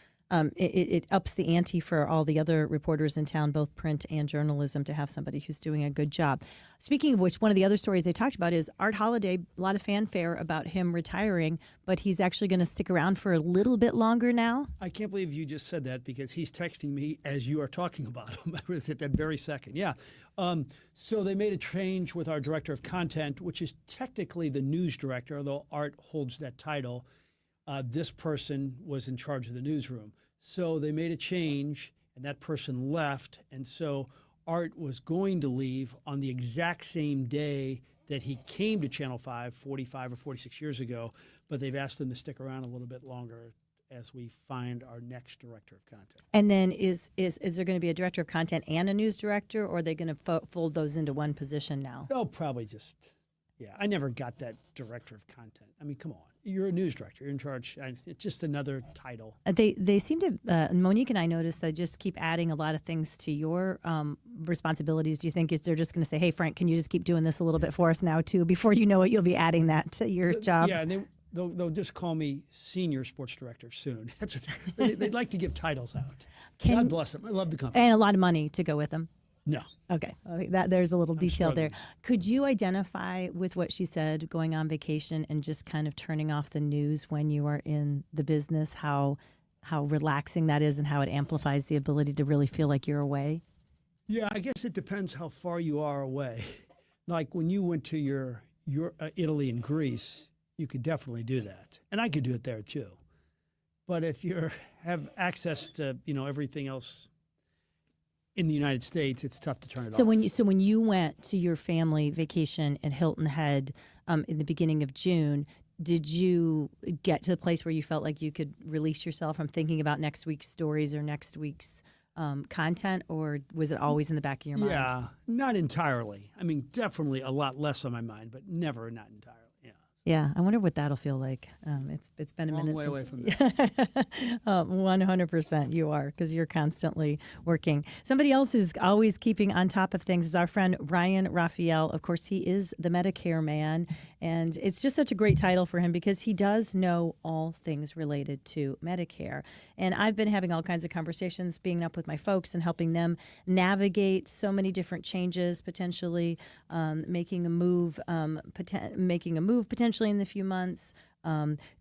It ups the ante for all the other reporters in town, both print and journalism, to have somebody who's doing a good job. Speaking of which, one of the other stories they talked about is Art Holliday. A lot of fanfare about him retiring, but he's actually going to stick around for a little bit longer now. I can't believe you just said that, because he's texting me as you are talking about him at that very second. Yeah. So they made a change with our director of content, which is technically the news director, although Art holds that title. This person was in charge of the newsroom. So they made a change, and that person left. And so Art was going to leave on the exact same day that he came to Channel 5 45 or 46 years ago. But they've asked him to stick around a little bit longer as we find our next director of content. And then is there going to be a director of content and a news director, or are they going to fold those into one position now? They'll probably just, I never got that director of content. I mean, come on. You're a news director. You're in charge. It's just another title. They seem to, Monique and I noticed, they just keep adding a lot of things to your responsibilities. Do you think they're just going to say, hey, Frank, can you just keep doing this a little bit for us now, too? Before you know it, you'll be adding that to your job. Yeah, and they'll just call me senior sports director soon. They'd like to give titles out. God bless them. I love the company. And a lot of money to go with them. No. Okay. There's a little detail there. Could you identify with what she said, going on vacation and just kind of turning off the news when you are in the business, how relaxing that is and how it amplifies the ability to really feel like you're away? Yeah, I guess it depends how far you are away. Like when you went to your Italy and Greece, you could definitely do that, and I could do it there too. But if you have access to everything else in the United States, it's tough to turn it off. So when you went to your family vacation at Hilton Head in the beginning of June, did you get to the place where you felt like you could release yourself from thinking about next week's stories or next week's content, or was it always in the back of your mind? Yeah, not entirely. I mean, definitely a lot less on my mind, but never not entirely. Yeah, I wonder what that'll feel like. It's been a minute way since. Away from that. 100% you are, because you're constantly working. Somebody else who's always keeping on top of things is our friend Ryan Raphael. Of course, he is the Medicare man, and it's just such a great title for him because he does know all things related to Medicare. And I've been having all kinds of conversations, being up with my folks and helping them navigate so many different changes, potentially making a move potentially in the few months,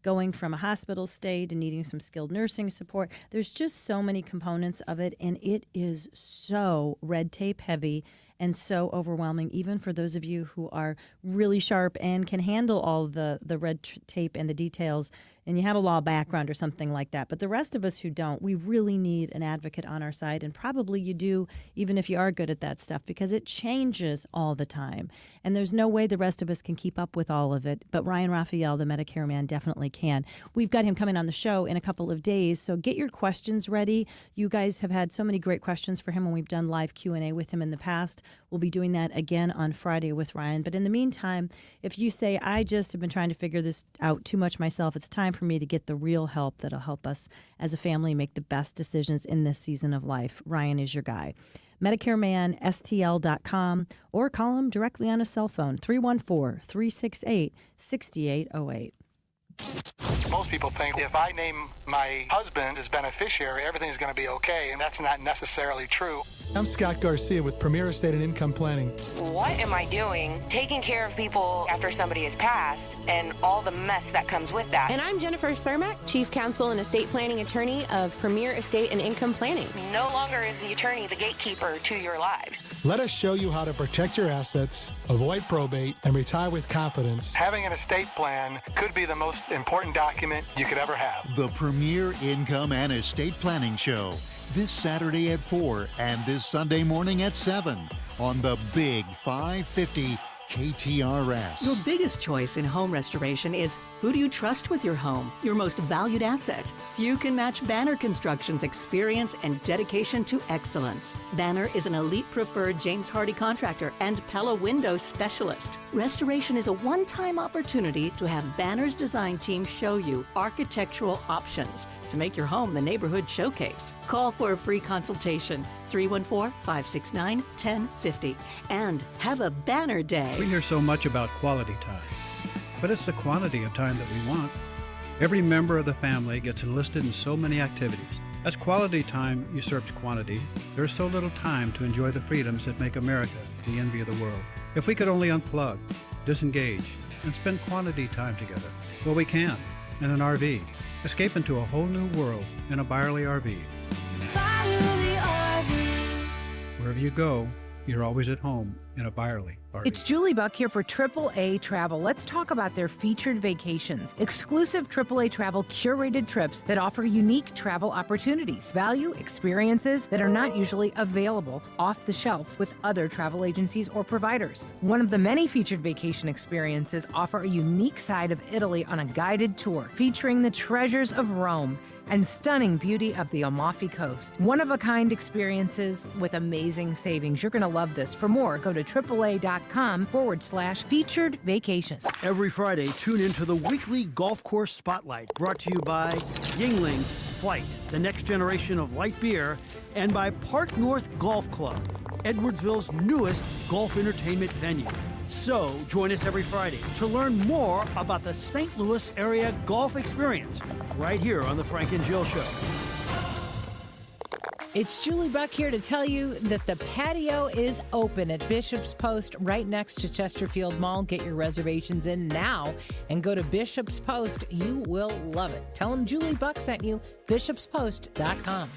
going from a hospital stay to needing some skilled nursing support. There's just so many components of it, and it is so red tape heavy and so overwhelming, even for those of you who are really sharp and can handle all the red tape and the details, and you have a law background or something like that. But the rest of us who don't, we really need an advocate on our side, and probably you do, even if you are good at that stuff, because it changes all the time. And there's no way the rest of us can keep up with all of it. But Ryan Raphael, the Medicare man, definitely can. We've got him coming on the show in a couple of days, so get your questions ready. You guys have had so many great questions for him when we've done live Q&A with him in the past. We'll be doing that again on Friday with Ryan. But in the meantime, if you say, I just have been trying to figure this out too much myself, it's time for me to get the real help that'll help us as a family make the best decisions in this season of life. Ryan is your guy. MedicareManSTL.com, or call him directly on a cell phone, 314-368-6808. Most people think if I name my husband as beneficiary, everything's going to be okay, and that's not necessarily true. I'm Scott Garcia with Premier Estate and Income Planning. What am I doing taking care of people after somebody has passed and all the mess that comes with that? And I'm Jennifer Cermak, Chief Counsel and Estate Planning Attorney of Premier Estate and Income Planning. No longer is the attorney the gatekeeper to your lives. Let us show you how to protect your assets, avoid probate, and retire with confidence. Having an estate plan could be the most important document you could ever have. The Premier Income and Estate Planning Show, this Saturday at 4 and this Sunday morning at 7 on the Big 550 KTRS. Your biggest choice in home restoration is who do you trust with your home, your most valued asset? Few can match Banner Construction's experience and dedication to excellence. Banner is an elite preferred James Hardie contractor and Pella window specialist. Restoration is a one-time opportunity to have Banner's design team show you architectural options to make your home the neighborhood showcase. Call for a free consultation, 314-569-1050, and have a Banner day. We hear so much about quality time, but it's the quantity of time that we want. Every member of the family gets enlisted in so many activities. As quality time usurps quantity, there is so little time to enjoy the freedoms that make America the envy of the world. If we could only unplug, disengage, and spend quality time together, well, we can, in an RV. Escape into a whole new world in a Byerly RV. Byerly RV. Wherever you go, you're always at home in a Byerly RV. It's Julie Buck here for AAA Travel. Let's talk about their featured vacations. Exclusive AAA Travel curated trips that offer unique travel opportunities, value, experiences that are not usually available off the shelf with other travel agencies or providers. One of the many featured vacation experiences offer a unique side of Italy on a guided tour featuring the treasures of Rome and stunning beauty of the Amalfi Coast. One-of-a-kind experiences with amazing savings. You're going to love this. For more, go to AAA.com/featured vacations. Every Friday, tune into the weekly Golf Course Spotlight, brought to you by Yingling Flight, the next generation of light beer, and by Park North Golf Club, Edwardsville's newest golf entertainment venue. So, join us every Friday to learn more about the St. Louis area golf experience right here on The Frank and Jill Show. It's Julie Buck here to tell you that the patio is open at Bishop's Post right next to Chesterfield Mall. Get your reservations in now and go to Bishop's Post. You will love it. Tell them Julie Buck sent you, bishopspost.com.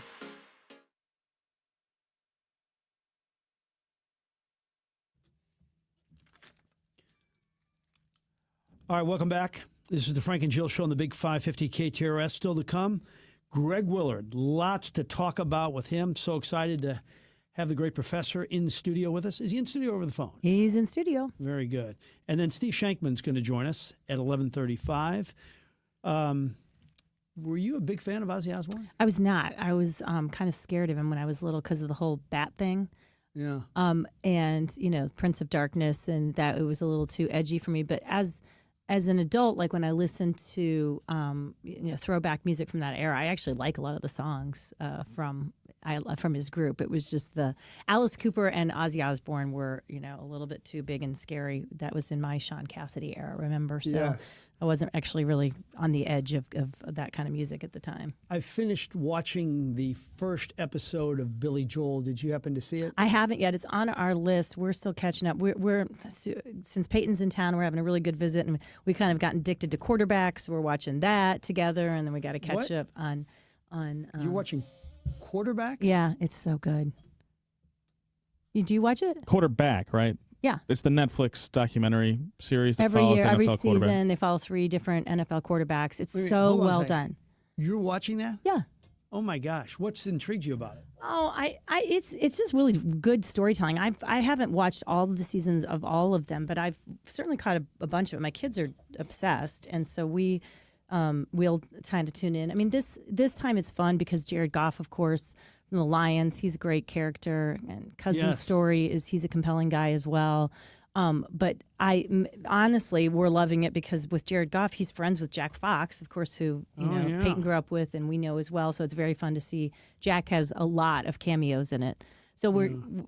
All right, welcome back. This is the Frank and Jill Show on the Big 550 KTRS. Still to come, Greg Willard. Lots to talk about with him. So excited to have the great professor in studio with us. Is he in studio or over the phone? He's in studio. Very good. And then Steve Shankman's going to join us at 11:35. Were you a big fan of Ozzy Osbourne? I was not. I was kind of scared of him when I was little because of the whole bat thing. Yeah. And, Prince of Darkness, and that it was a little too edgy for me. But as an adult, like when I listened to, throwback music from that era, I actually like a lot of the songs from his group. It was just the Alice Cooper and Ozzy Osbourne were, a little bit too big and scary. That was in my Sean Cassidy era, remember? So yes. I wasn't actually really on the edge of that kind of music at the time. I finished watching the first episode of Billy Joel. Did you happen to see it? I haven't yet. It's on our list. We're still catching up. We're since Peyton's in town, we're having a really good visit, and we kind of gotten addicted to quarterbacks. We're watching that together, and then we got to catch up on. You're watching Quarterbacks? Yeah, it's so good. Do you watch it? Quarterback, right? Yeah. It's the Netflix documentary series that Every follows year, the every NFL season, quarterback. they follow 3 different NFL quarterbacks. It's Wait, so hold on a well second. done. You're watching that? Yeah. Oh my gosh, what's intrigued you about it? Oh, it's just really good storytelling. I haven't watched all of the seasons of all of them, but I've certainly caught a bunch of it. My kids are obsessed, and so we'll kind of tune in. I mean, this time it's fun because Jared Goff, of course, from the Lions, he's a great character, and Cousins' story is he's a compelling guy as well. But honestly, we're loving it because with Jared Goff, he's friends with Jack Fox, of course, who Peyton grew up with and we know as well. So it's very fun to see. Jack has a lot of cameos in it. So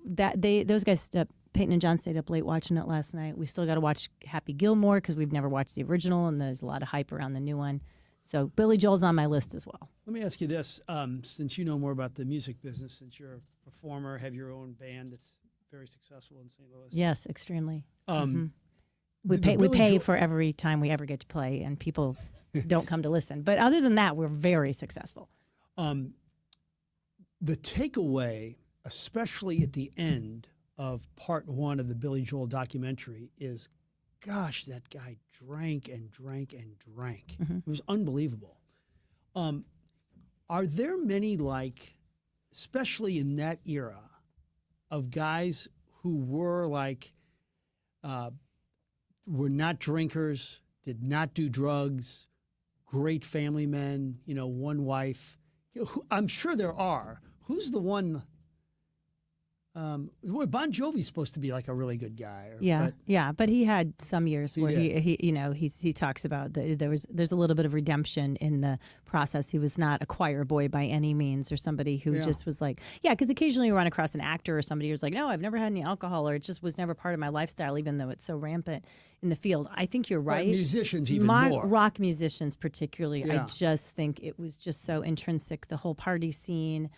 those guys, Peyton and John, stayed up late watching it last night. We still got to watch Happy Gilmore because we've never watched the original, and there's a lot of hype around the new one. So Billy Joel's on my list as well. Let me ask you this: since you know more about the music business, since you're a performer, have your own band that's very successful in St. Louis. Yes, extremely. We We pay for every time we ever get to play, and people don't come to listen. But other than that, we're very successful. The takeaway, especially at the end of part 1 of the Billy Joel documentary, is, gosh, that guy drank and drank and drank. Mm-hmm. It was unbelievable. Are there many, especially in that era, of guys who were were not drinkers, did not do drugs, great family men, one wife? I'm sure there are. Who's the one? Bon Jovi's supposed to be a really good guy. But he had some years where did. he talks about there's a little bit of redemption in the process. He was not a choir boy by any means, or somebody who just was because occasionally you run across an actor or somebody who's like, no, I've never had any alcohol, or it just was never part of my lifestyle, even though it's so rampant in the field. I think you're right. Musicians even more. Rock musicians particularly. Yeah. I just think it was just so intrinsic. The whole party scene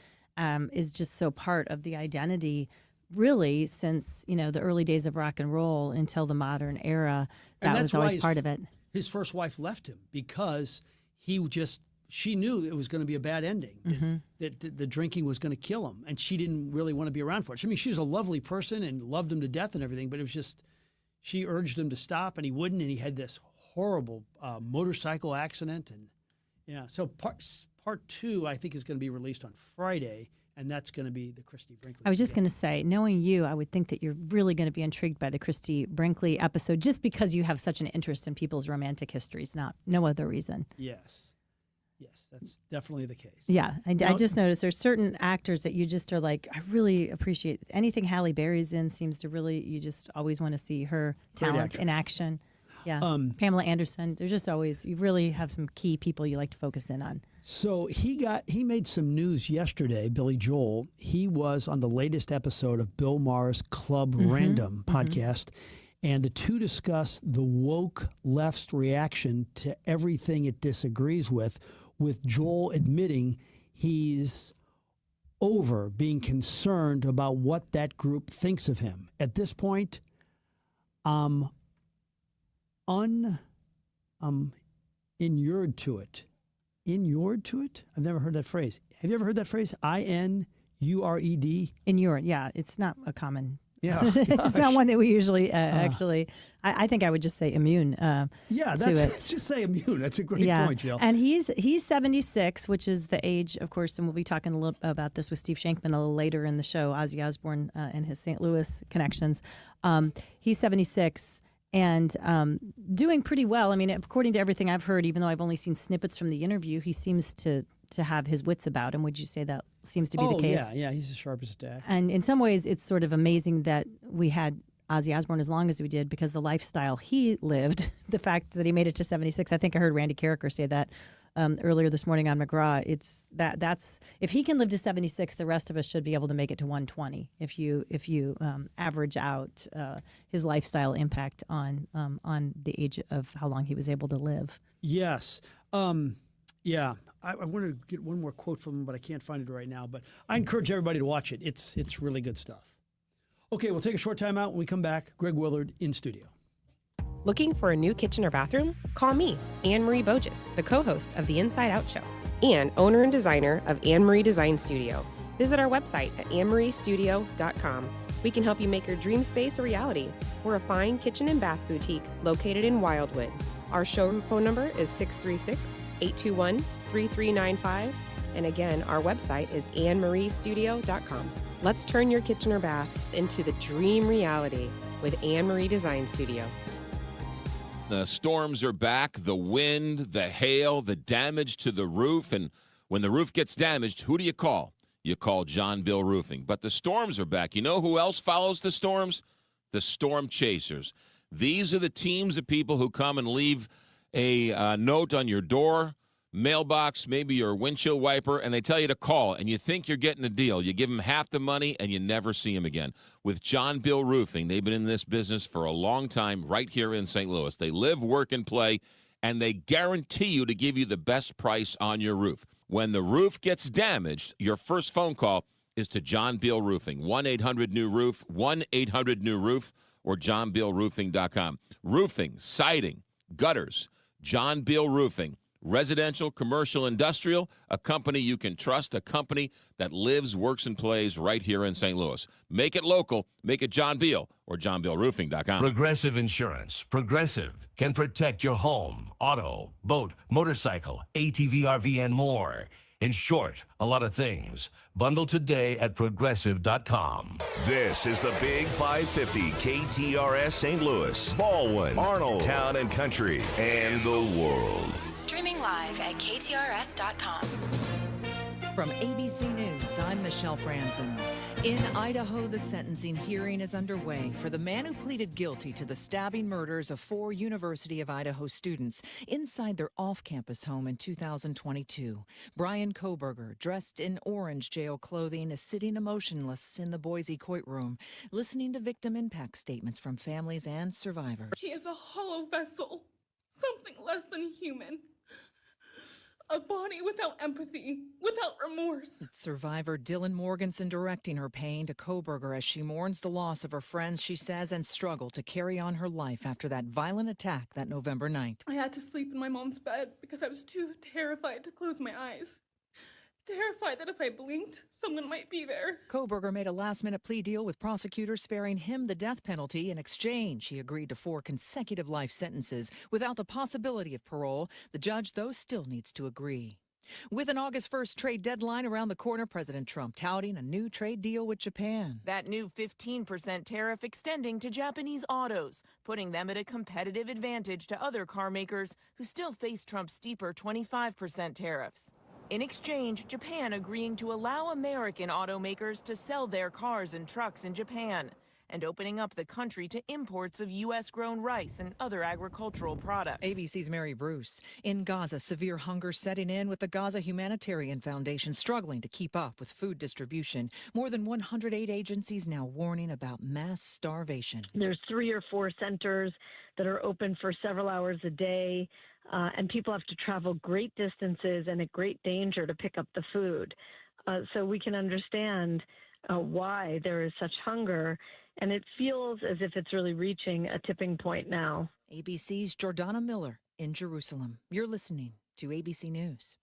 is just so part of the identity, really, since the early days of rock and roll until the modern era. That was always part of it. His first wife left him because she knew it was going to be a bad ending, Mm-hmm. that the drinking was going to kill him, and she didn't really want to be around for it. I mean, she was a lovely person and loved him to death and everything, but it was just, she urged him to stop, and he wouldn't, and he had this horrible motorcycle accident, and so part 2, I think, is going to be released on Friday, and that's going to be the Christy Brinkley. I was just going to say, knowing you, I would think that you're really going to be intrigued by the Christy Brinkley episode, just because you have such an interest in people's romantic histories, no other reason. Yes, that's definitely the case. Yeah, I just noticed there's certain actors that you just are like, I really appreciate anything Halle Berry's in. Seems to really, you just always want to see her talent in action. Yeah, Pamela Anderson. There's just always, you really have some key people you like to focus in on. So he made some news yesterday, Billy Joel. He was on the latest episode of Bill Maher's Club Random podcast, and the two discuss the woke left's reaction to everything it disagrees with Joel admitting he's over being concerned about what that group thinks of him. At this point, inured to it. Inured to it? I've never heard that phrase. Have you ever heard that phrase? I-N-U-R-E-D? Inured, yeah. It's not a common Yeah, It's not one that we usually actually. I think I would just say immune. Yeah, to that's it. just say immune. That's a great point, Jill. And he's 76, which is the age, of course, and we'll be talking a little about this with Steve Shankman a little later in the show. Ozzy Osbourne and his St. Louis connections. He's 76 and doing pretty well. I mean, according to everything I've heard, even though I've only seen snippets from the interview, he seems to have his wits about him. Would you say that seems to be the case? Yeah, he's as sharp as a tack. And in some ways, it's sort of amazing that we had Ozzy Osbourne as long as we did, because the lifestyle he lived, the fact that he made it to 76. I think I heard Randy Carricker say that earlier this morning on McGraw. It's that's if he can live to 76, the rest of us should be able to make it to 120. If you average out his lifestyle impact on the age of how long he was able to live. Yes. Yeah, I wanted to get one more quote from him, but I can't find it right now. But I encourage everybody to watch it. It's really good stuff. Okay, we'll take a short time out. When we come back, Greg Willard in studio. Looking for a new kitchen or bathroom? Call me, Anne-Marie Bogus, the co-host of The Inside Out Show and owner and designer of Anne-Marie Design Studio. Visit our website at annemariestudio.com. We can help you make your dream space a reality. We're a fine kitchen and bath boutique located in Wildwood. Our showroom phone number is 636-821-3395. And again, our website is annemariestudio.com. Let's turn your kitchen or bath into the dream reality with Anne-Marie Design Studio. The storms are back, the wind, the hail, the damage to the roof. And when the roof gets damaged, who do you call? You call John Bill Roofing. But the storms are back. You know who else follows the storms? The storm chasers. These are the teams of people who come and leave a note on your door, mailbox, maybe your windshield wiper, and they tell you to call, and you think you're getting a deal. You give them half the money, and you never see them again. With John Bill Roofing, they've been in this business for a long time right here in St. Louis. They live, work, and play, and they guarantee you to give you the best price on your roof. When the roof gets damaged, your first phone call is to John Bill Roofing, 1-800-NEW-ROOF, 1-800-NEW-ROOF, or johnbillroofing.com. Roofing, siding, gutters, John Bill Roofing. Residential, commercial, industrial, a company you can trust, a company that lives, works, and plays right here in St. Louis. Make it local. Make it John Beal or johnbillroofing.com. Progressive Insurance. Progressive can protect your home, auto, boat, motorcycle, ATV, RV, and more. In short, a lot of things. Bundle today at progressive.com. This is the Big 550 KTRS St. Louis, Baldwin, Arnold, Town and Country, and the world. Streaming live at KTRS.com. From ABC News, I'm Michelle Franzen. In Idaho, the sentencing hearing is underway for the man who pleaded guilty to the stabbing murders of 4 University of Idaho students inside their off-campus home in 2022. Brian Koberger, dressed in orange jail clothing, is sitting emotionless in the Boise courtroom, listening to victim impact statements from families and survivors. He is a hollow vessel, something less than human. A body without empathy, without remorse. Survivor Dylan Morganson directing her pain to Koberger as she mourns the loss of her friends, she says, and struggled to carry on her life after that violent attack that November night. I had to sleep in my mom's bed because I was too terrified to close my eyes. Terrified that if I blinked, someone might be there. Koberger made a last-minute plea deal with prosecutors sparing him the death penalty. In exchange, he agreed to 4 consecutive life sentences without the possibility of parole. The judge, though, still needs to agree. With an August 1st trade deadline around the corner, President Trump touting a new trade deal with Japan. That new 15% tariff extending to Japanese autos, putting them at a competitive advantage to other car makers who still face Trump's steeper 25% tariffs. In exchange, Japan agreeing to allow American automakers to sell their cars and trucks in Japan, and opening up the country to imports of U.S.-grown rice and other agricultural products. ABC's Mary Bruce. In Gaza, severe hunger setting in with the Gaza Humanitarian Foundation struggling to keep up with food distribution. More than 108 agencies now warning about mass starvation. There's 3 or 4 centers that are open for several hours a day. And people have to travel great distances and at great danger to pick up the food. So we can understand why there is such hunger. And it feels as if it's really reaching a tipping point now. ABC's Jordana Miller in Jerusalem. You're listening to ABC News.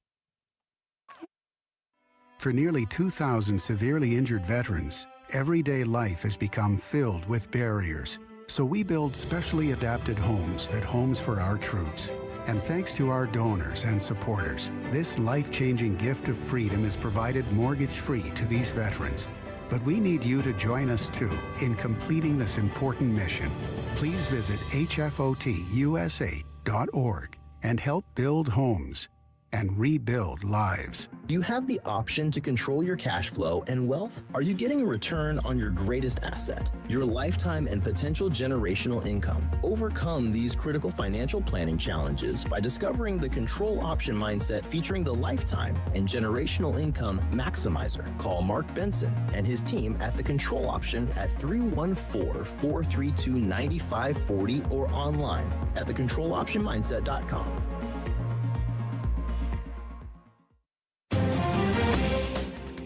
For nearly 2,000 severely injured veterans, Everyday life has become filled with barriers. So we build specially adapted homes at Homes for Our Troops. And thanks to our donors and supporters, this life-changing gift of freedom is provided mortgage-free to these veterans. But we need you to join us too in completing this important mission. Please visit hfotusa.org and help build homes and rebuild lives. Do you have the option to control your cash flow and wealth? Are you getting a return on your greatest asset, your lifetime and potential generational income? Overcome these critical financial planning challenges by discovering the control option mindset featuring the lifetime and generational income maximizer. Call Mark Benson and his team at the Control Option at 314-432-9540 or online at thecontroloptionmindset.com.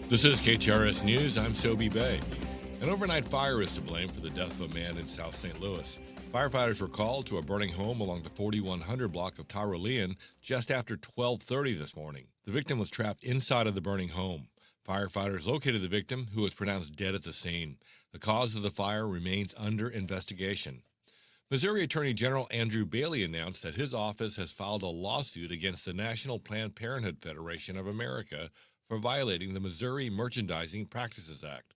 This is KTRS News. I'm Sobe Bay. An overnight fire is to blame for the death of a man in South St. Louis. Firefighters were called to a burning home along the 4100 block of Tyrolean just after 12:30 this morning. The victim was trapped inside of the burning home. Firefighters located the victim, who was pronounced dead at the scene. The cause of the fire remains under investigation. Missouri Attorney General Andrew Bailey announced that his office has filed a lawsuit against the National Planned Parenthood Federation of America for violating the Missouri Merchandising Practices Act.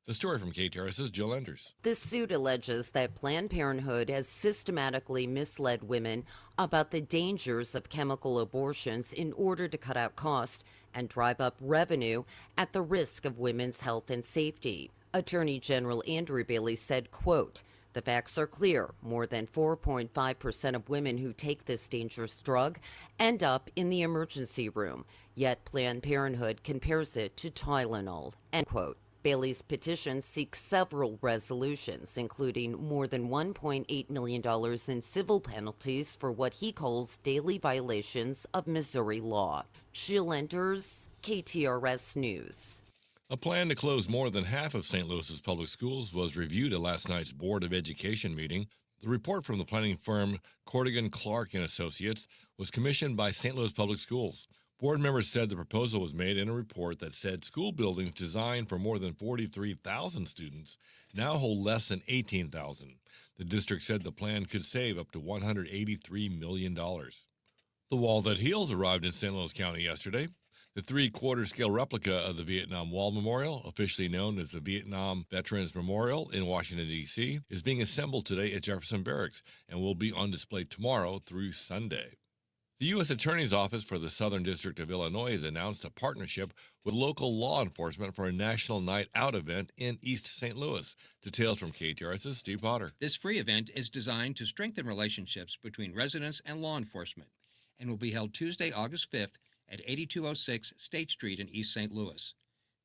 The story from KTRS's Jill Enders. This suit alleges that Planned Parenthood has systematically misled women about the dangers of chemical abortions in order to cut out costs and drive up revenue at the risk of women's health and safety. Attorney General Andrew Bailey said, quote, "The facts are clear. More than 4.5% of women who take this dangerous drug end up in the emergency room, yet Planned Parenthood compares it to Tylenol," end quote. Bailey's petition seeks several resolutions, including more than $1.8 million in civil penalties for what he calls daily violations of Missouri law. Jill Enders, KTRS News. A plan to close more than half of St. Louis's public schools was reviewed at last night's Board of Education meeting. The report from the planning firm Corrigan Clark and Associates was commissioned by St. Louis Public Schools. Board members said the proposal was made in a report that said school buildings designed for more than 43,000 students now hold less than 18,000. The district said the plan could save up to $183 million. The wall that heals arrived in St. Louis County yesterday. The 3/4 scale replica of the Vietnam Wall Memorial, officially known as the Vietnam Veterans Memorial in Washington, D.C., is being assembled today at Jefferson Barracks and will be on display tomorrow through Sunday. The U.S. Attorney's Office for the Southern District of Illinois has announced a partnership with local law enforcement for a National Night Out event in East St. Louis. Details from KTRS's Steve Potter. This free event is designed to strengthen relationships between residents and law enforcement and will be held Tuesday, August 5th at 8206 State Street in East St. Louis.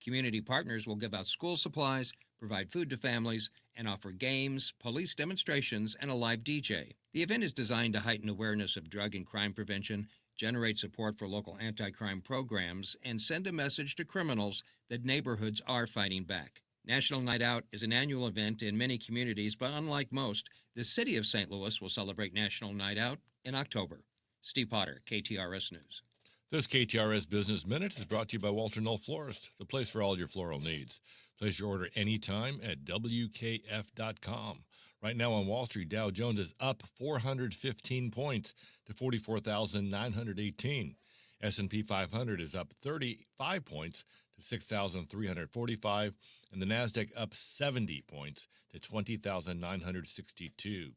Community partners will give out school supplies, provide food to families, and offer games, police demonstrations, and a live DJ. The event is designed to heighten awareness of drug and crime prevention, generate support for local anti-crime programs, and send a message to criminals that neighborhoods are fighting back. National Night Out is an annual event in many communities, but unlike most, the city of St. Louis will celebrate National Night Out in October. Steve Potter, KTRS News. This KTRS Business Minute is brought to you by Walter Knoll Florist, the place for all your floral needs. Place your order anytime at WKF.com. Right now on Wall Street, Dow Jones is up 415 points to 44,918. S&P 500 is up 35 points to 6,345, and the Nasdaq up 70 points to 20,962.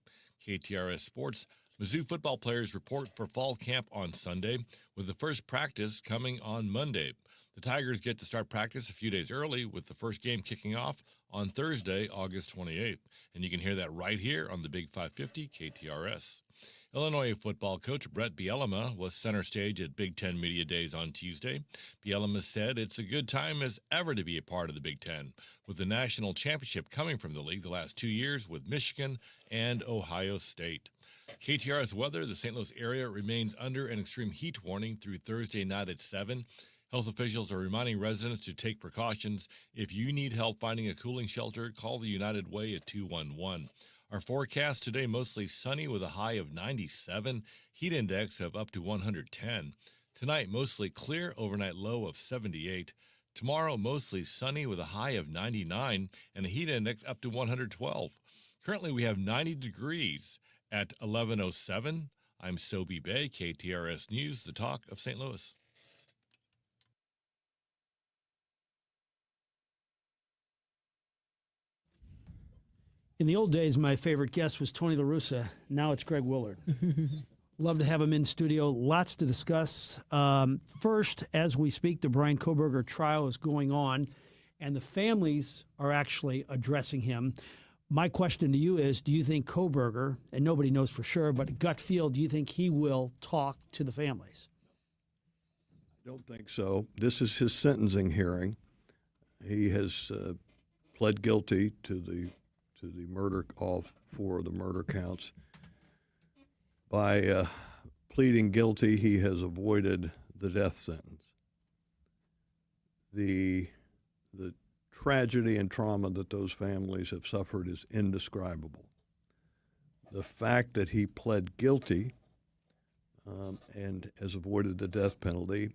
KTRS Sports. Mizzou football players report for fall camp on Sunday, with the first practice coming on Monday. The Tigers get to start practice a few days early, with the first game kicking off on Thursday, August 28th. And you can hear that right here on the Big 550 KTRS. Illinois football coach Brett Bielema was center stage at Big Ten Media Days on Tuesday. Bielema said it's a good time as ever to be a part of the Big Ten, with the national championship coming from the league the last 2 years with Michigan and Ohio State. KTRS weather, the St. Louis area remains under an extreme heat warning through Thursday night at 7. Health officials are reminding residents to take precautions. If you need help finding a cooling shelter, call the United Way at 211. Our forecast today, mostly sunny with a high of 97, heat index of up to 110. Tonight, mostly clear, overnight low of 78. Tomorrow, mostly sunny with a high of 99 and a heat index up to 112. Currently, we have 90 degrees at 11:07. I'm Sobe Bay, KTRS News, the talk of St. Louis. In the old days, my favorite guest was Tony La Russa. Now it's Greg Willard. Love to have him in studio. Lots to discuss. First, as we speak, the Brian Kohberger trial is going on, and the families are actually addressing him. My question to you is, do you think Kohberger, and nobody knows for sure, but gut feel, do you think he will talk to the families? I don't think so. This is his sentencing hearing. He has pled guilty to the murder, all four of the murder counts. By pleading guilty, he has avoided the death sentence. The tragedy and trauma that those families have suffered is indescribable. The fact that he pled guilty and has avoided the death penalty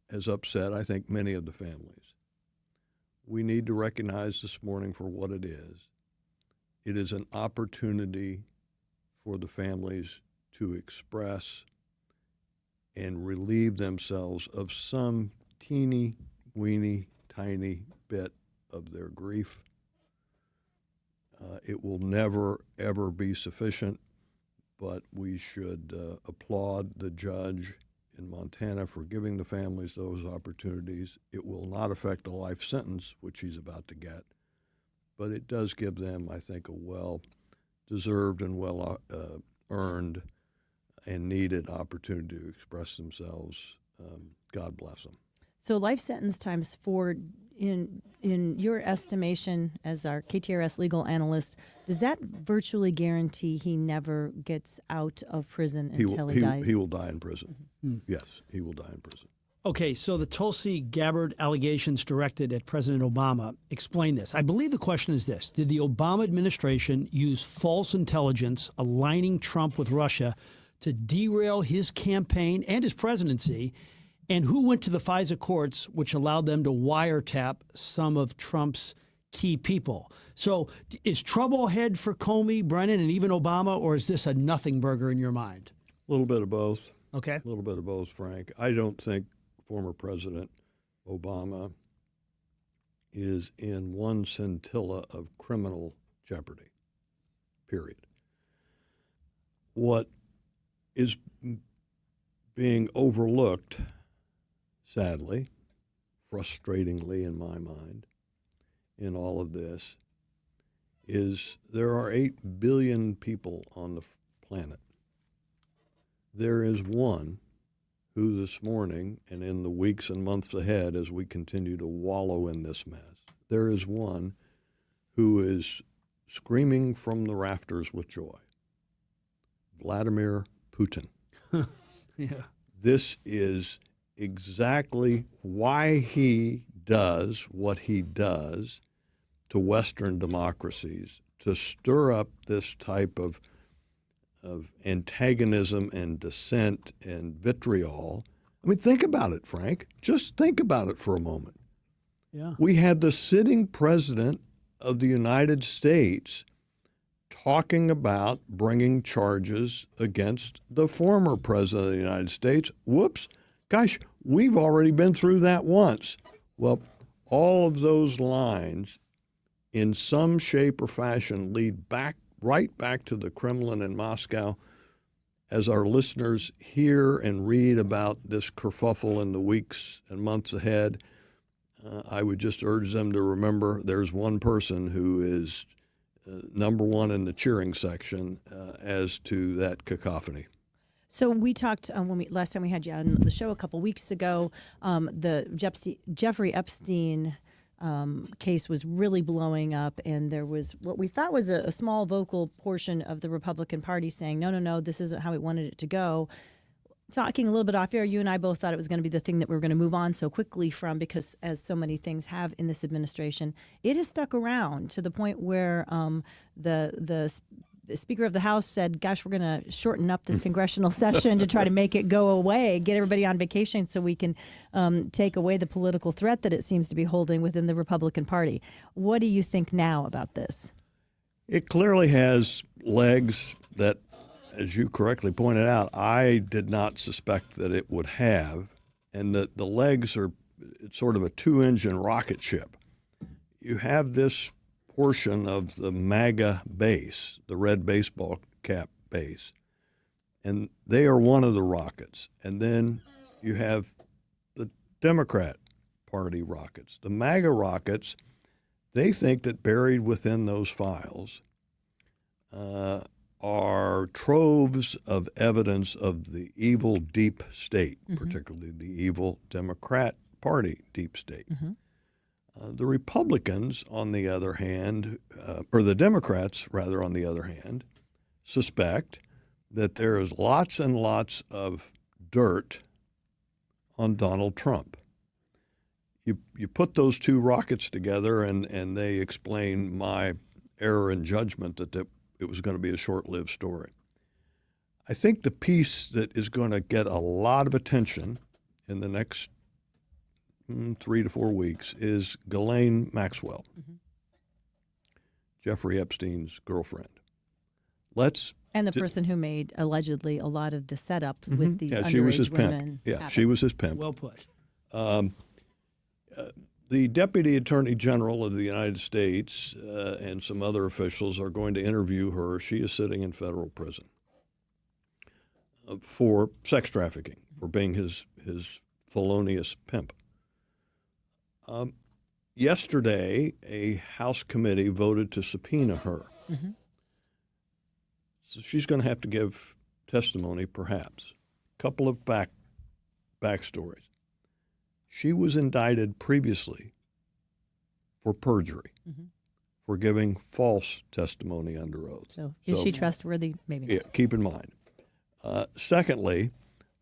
has upset, I think, many of the families. We need to recognize this morning for what it is. It is an opportunity for the families to express and relieve themselves of some teeny, weeny, tiny bit of their grief. It will never, ever be sufficient, but we should applaud the judge in Montana for giving the families those opportunities. It will not affect a life sentence, which he's about to get, but it does give them, I think, a well-deserved and well-earned and needed opportunity to express themselves. God bless them. So life sentence times 4, in your estimation as our KTRS legal analyst, does that virtually guarantee he never gets out of prison until he dies? He will die in prison. Mm-hmm. Yes, he will die in prison. Okay, so the Tulsi Gabbard allegations directed at President Obama, explain this. I believe the question is this: did the Obama administration use false intelligence aligning Trump with Russia to derail his campaign and his presidency? And who went to the FISA courts, which allowed them to wiretap some of Trump's key people? So is trouble ahead for Comey, Brennan, and even Obama, or is this a nothing burger in your mind? A little bit of both. Okay. A little bit of both, Frank. I don't think former President Obama is in one scintilla of criminal jeopardy, period. What is being overlooked, sadly, frustratingly in my mind, in all of this, is there are 8 billion people on the planet. There is one who this morning and in the weeks and months ahead, as we continue to wallow in this mess, there is one who is screaming from the rafters with joy. Vladimir Putin. Yeah. This is exactly why he does what he does to Western democracies, to stir up this type of antagonism and dissent and vitriol. I mean, think about it, Frank. Just think about it for a moment. Yeah. We had the sitting president of the United States talking about bringing charges against the former president of the United States. Whoops. Gosh, we've already been through that once. Well, all of those lines in some shape or fashion lead right back to the Kremlin in Moscow. As our listeners hear and read about this kerfuffle in the weeks and months ahead, I would just urge them to remember there's one person who is number one in the cheering section as to that cacophony. So we talked last time we had you on the show a couple weeks ago. The Jeffrey Epstein case was really blowing up, and there was what we thought was a small vocal portion of the Republican Party saying, no, this isn't how we wanted it to go. Talking a little bit off air, you and I both thought it was going to be the thing that we were going to move on so quickly from, because as so many things have in this administration, it has stuck around to the point where the Speaker of the House said, gosh, we're going to shorten up this congressional session to try to make it go away, get everybody on vacation so we can take away the political threat that it seems to be holding within the Republican Party. What do you think now about this? It clearly has legs that, as you correctly pointed out, I did not suspect that it would have. And the legs are sort of a two-engine rocket ship. You have this portion of the MAGA base, the red baseball cap base, and they are one of the rockets. And then you have the Democrat Party rockets. The MAGA rockets, they think that buried within those files are troves of evidence of the evil deep state, particularly the evil Democrat Party deep state. The Republicans, on the other hand, or the Democrats, rather, on the other hand, suspect that there is lots and lots of dirt on Donald Trump. You put those two rockets together, and they explain my error in judgment that it was going to be a short-lived story. I think the piece that is going to get a lot of attention in the next 3 to 4 weeks is Ghislaine Maxwell, Jeffrey Epstein's girlfriend. And the person who made, allegedly, a lot of the setup with these underage she was his women. pimp. Yeah, she was his pimp. Well put. The Deputy Attorney General of the United States and some other officials are going to interview her. She is sitting in federal prison for sex trafficking, for being his felonious pimp. Yesterday, a House committee voted to subpoena her. So she's going to have to give testimony, perhaps. A couple of backstories. She was indicted previously for perjury, for giving false testimony under oath. So is she trustworthy? Maybe not. Yeah, keep in mind. Secondly,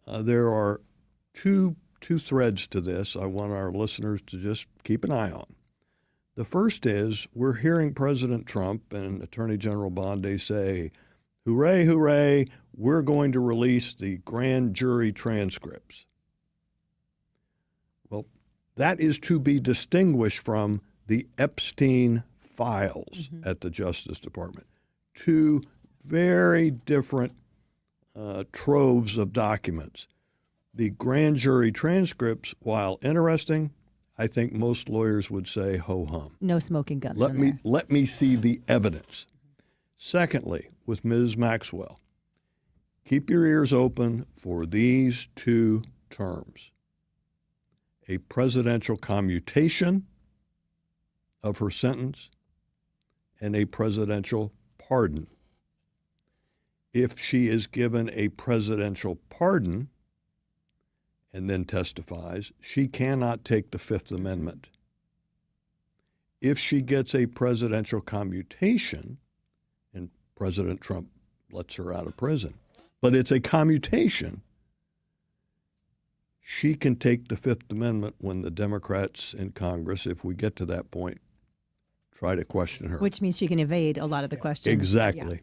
there are two threads to this I want our listeners to just keep an eye on. The first is we're hearing President Trump and Attorney General Bondi say, hooray, hooray, we're going to release the grand jury transcripts. Well, that is to be distinguished from the Epstein files at the Justice Department. Two very different troves of documents. The grand jury transcripts, while interesting, I think most lawyers would say ho-hum. No smoking guns in there. Let me see the evidence. Secondly, with Ms. Maxwell, keep your ears open for these two terms: a presidential commutation of her sentence and a presidential pardon. If she is given a presidential pardon and then testifies, she cannot take the Fifth Amendment. If she gets a presidential commutation, and President Trump lets her out of prison, but it's a commutation, she can take the Fifth Amendment when the Democrats in Congress, if we get to that point, try to question her. Which means she can evade a lot of the questions. Exactly.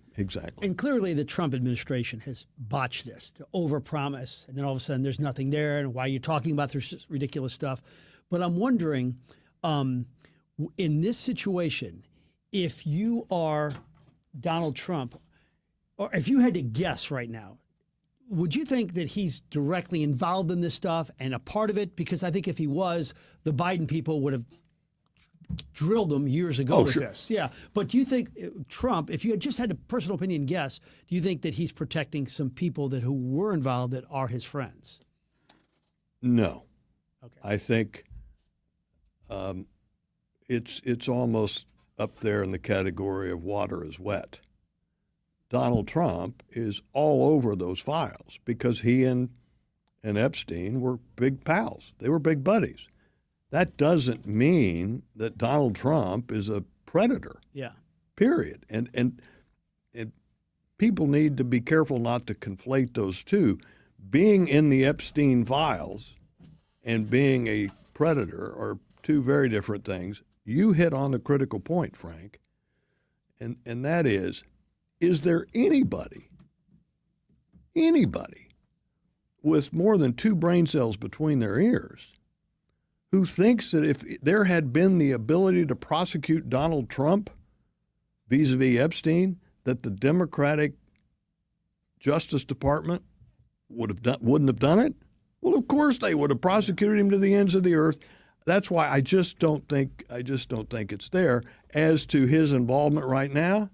And clearly the Trump administration has botched this, to overpromise, and then all of a sudden there's nothing there, and why are you talking about this ridiculous stuff? But I'm wondering, in this situation, if you are Donald Trump, or if you had to guess right now, would you think that he's directly involved in this stuff and a part of it? Because I think if he was, the Biden people would have drilled him years ago with this. Yeah. But do you think Trump, if you had just had a personal opinion guess, do you think that he's protecting some people who were involved that are his friends? No. Okay. I think it's almost up there in the category of water is wet. Donald Trump is all over those files because he and Epstein were big pals. They were big buddies. That doesn't mean that Donald Trump is a predator. Yeah. Period. And people need to be careful not to conflate those two. Being in the Epstein files and being a predator are two very different things. You hit on the critical point, Frank, and that is, is there anybody with more than 2 brain cells between their ears who thinks that if there had been the ability to prosecute Donald Trump vis-a-vis Epstein, that the Democratic Justice Department wouldn't have done it? Well, of course they would have prosecuted him to the ends of the earth. That's why I just don't think it's there. As to his involvement right now,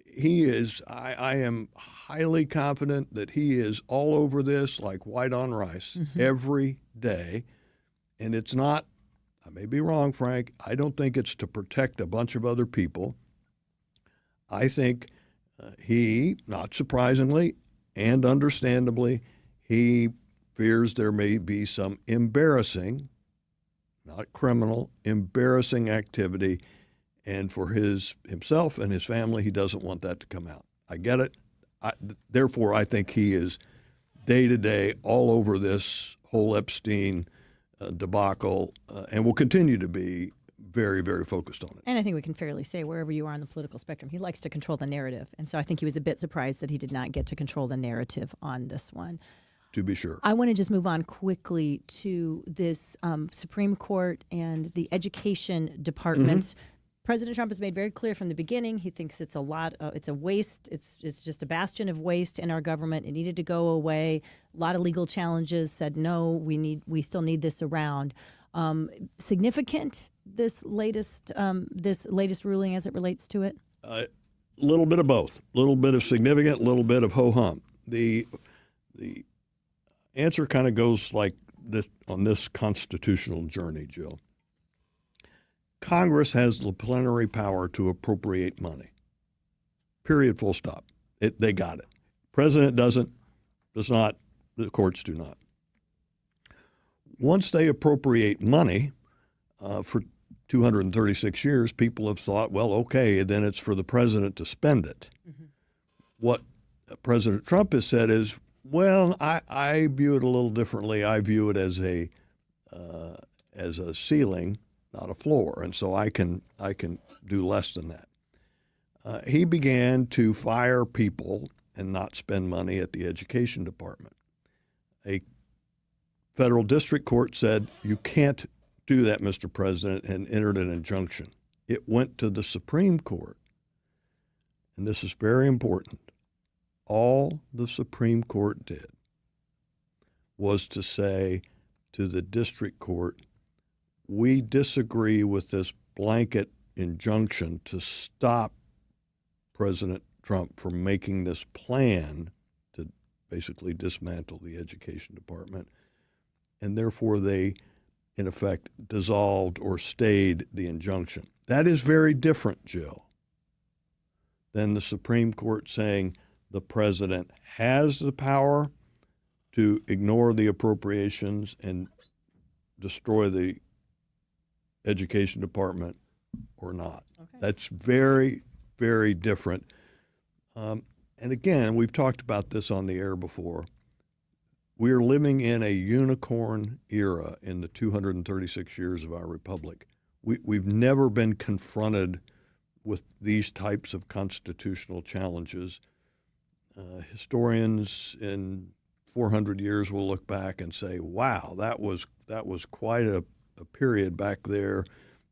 he is. I am highly confident that he is all over this like white on rice every day, and it's not. I may be wrong, Frank. I don't think it's to protect a bunch of other people. I think he, not surprisingly and understandably, he fears there may be some embarrassing, not criminal, embarrassing activity. And for himself and his family, he doesn't want that to come out. I get it. Therefore, I think he is day to day all over this whole Epstein debacle and will continue to be very, very focused on it. And I think we can fairly say wherever you are on the political spectrum, he likes to control the narrative. And so I think he was a bit surprised that he did not get to control the narrative on this one. To be sure. I want to just move on quickly to this Supreme Court and the Education Department. President Trump has made very clear from the beginning he thinks it's a waste. It's just a bastion of waste in our government. It needed to go away. A lot of legal challenges said no. We still need this around. Significant this latest ruling as it relates to it. A little bit of both. A little bit of significant. A little bit of ho hum. The answer kind of goes like this on this constitutional journey, Jill. Congress has the plenary power to appropriate money. Period, full stop. They got it. President does not, the courts do not. Once they appropriate money for 236 years, people have thought, well, okay, then it's for the president to spend it. What President Trump has said is, well, I view it a little differently. I view it as a ceiling, not a floor, and so I can do less than that. He began to fire people and not spend money at the Education Department. A federal district court said, you can't do that, Mr. President, and entered an injunction. It went to the Supreme Court, and this is very important. All the Supreme Court did was to say to the district court, we disagree with this blanket injunction to stop President Trump from making this plan to basically dismantle the Education Department. And therefore they, in effect, dissolved or stayed the injunction. That is very different, Jill, than the Supreme Court saying the president has the power to ignore the appropriations and destroy the Education Department or not. Okay. That's very, very different. And again, we've talked about this on the air before. We are living in a unicorn era in the 236 years of our republic. We've never been confronted with these types of constitutional challenges. Historians in 400 years will look back and say, wow, that was quite a period back there,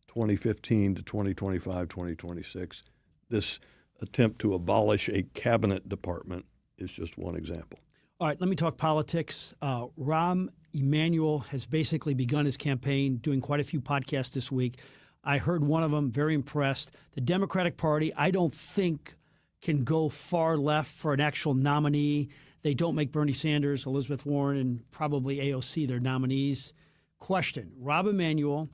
2015 to 2025, 2026. This attempt to abolish a cabinet department is just one example. All right, let me talk politics. Rahm Emanuel has basically begun his campaign, doing quite a few podcasts this week. I heard one of them, very impressed. The Democratic Party, I don't think, can go far left for an actual nominee. They don't make Bernie Sanders, Elizabeth Warren, and probably AOC their nominees. Question, Rahm Emanuel,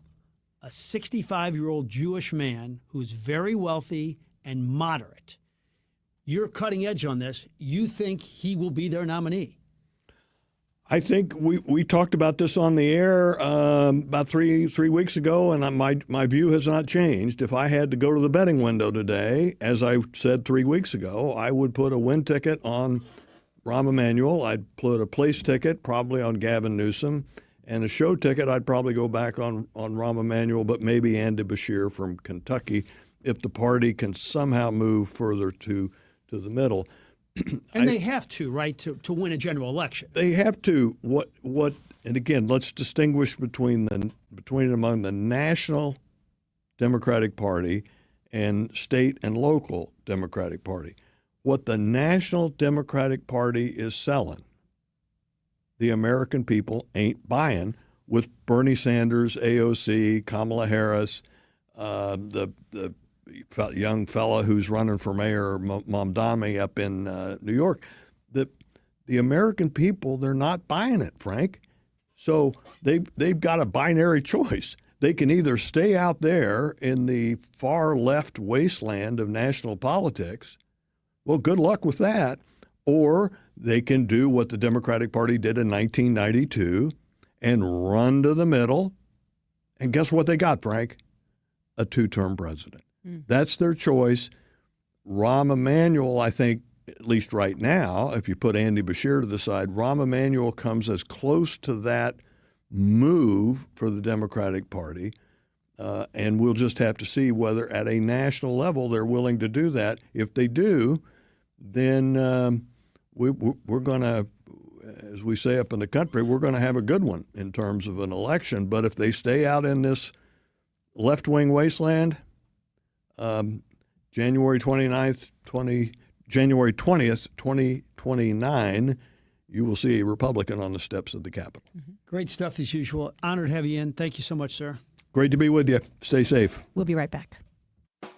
a 65-year-old Jewish man who's very wealthy and moderate. You're cutting edge on this. You think he will be their nominee? I think we talked about this on the air about three weeks ago, and my view has not changed. If I had to go to the betting window today, as I said 3 weeks ago, I would put a win ticket on Rahm Emanuel. I'd put a place ticket probably on Gavin Newsom, and a show ticket I'd probably go back on Rahm Emanuel, but maybe Andy Bashir from Kentucky. if the party can somehow move further to the middle. And they have to, right, to win a general election. They have to. And again, let's distinguish between among the national Democratic Party and state and local Democratic Party. What the National Democratic Party is selling, the American people ain't buying with Bernie Sanders, AOC, Kamala Harris, the young fella who's running for mayor, Mamdani, up in New York. The American people, they're not buying it, Frank. So they've got a binary choice. They can either stay out there in the far left wasteland of national politics. Well, good luck with that. Or they can do what the Democratic Party did in 1992 and run to the middle. And guess what they got, Frank? A two-term president. That's their choice. Rahm Emanuel, I think, at least right now, if you put Andy Beshear to the side, Rahm Emanuel comes as close to that move for the Democratic Party. And we'll just have to see whether at a national level they're willing to do that. If they do, then we're going to, as we say up in the country, we're going to have a good one in terms of an election. But if they stay out in this left-wing wasteland, January 20th, 2029, you will see a Republican on the steps of the Capitol. Great stuff as usual. Honored to have you in. Thank you so much, sir. Great to be with you. Stay safe. We'll be right back.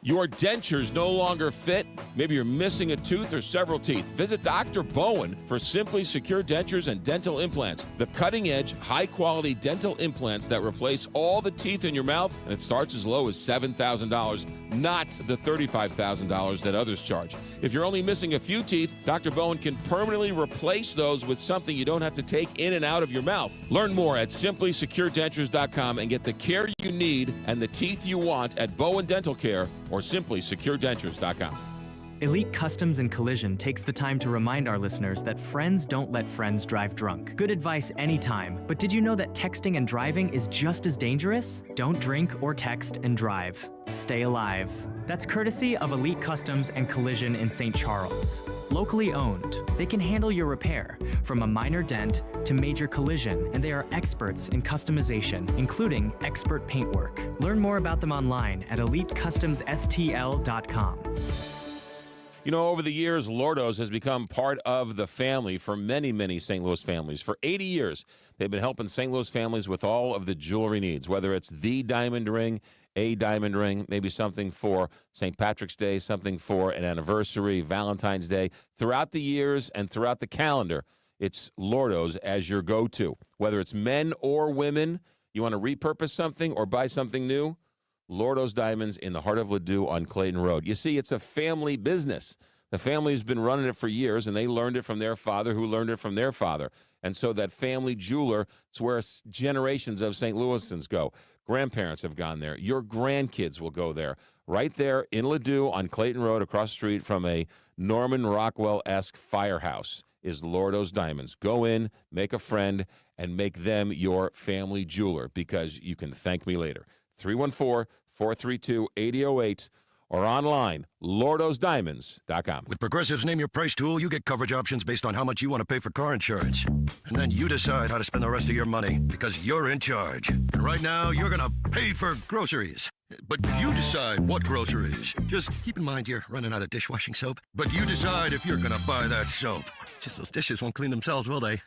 Your dentures no longer fit? Maybe you're missing a tooth or several teeth. Visit Dr. Bowen for Simply Secure Dentures and Dental Implants. The cutting-edge, high-quality dental implants that replace all the teeth in your mouth, and it starts as low as $7,000, not the $35,000 that others charge. If you're only missing a few teeth, Dr. Bowen can permanently replace those with something you don't have to take in and out of your mouth. Learn more at simplysecuredentures.com and get the care you need and the teeth you want at Bowen Dental Care or simplysecuredentures.com. Elite Customs and Collision takes the time to remind our listeners that friends don't let friends drive drunk. Good advice anytime, but did you know that texting and driving is just as dangerous? Don't drink or text and drive. Stay alive. That's courtesy of Elite Customs and Collision in St. Charles. Locally owned, they can handle your repair, from a minor dent to major collision, and they are experts in customization, including expert paintwork. Learn more about them online at elitecustomsstl.com. You know, over the years, Lordo's has become part of the family for many, many St. Louis families. For 80 years, they've been helping St. Louis families with all of the jewelry needs, whether it's the diamond ring, a diamond ring, maybe something for St. Patrick's Day, something for an anniversary, Valentine's Day. Throughout the years and throughout the calendar, it's Lordo's as your go-to. Whether it's men or women, you want to repurpose something or buy something new, Lordo's Diamonds in the heart of Ladue on Clayton Road. You see, it's a family business. The family's been running it for years, and they learned it from their father, who learned it from their father. And so that family jeweler, it's where generations of St. Louisans go. Grandparents have gone there. Your grandkids will go there. Right there in Ladue on Clayton Road, across the street from a Norman Rockwell-esque firehouse, is Lordo's Diamonds. Go in, make a friend, and make them your family jeweler, because you can thank me later. 314-432-8008 or online, lordosdiamonds.com. With Progressive's Name Your Price tool, you get coverage options based on how much you want to pay for car insurance. And then you decide how to spend the rest of your money, because you're in charge. And right now, you're going to pay for groceries. But you decide what groceries. Just keep in mind you're running out of dishwashing soap. But you decide if you're going to buy that soap. It's just those dishes won't clean themselves, will they?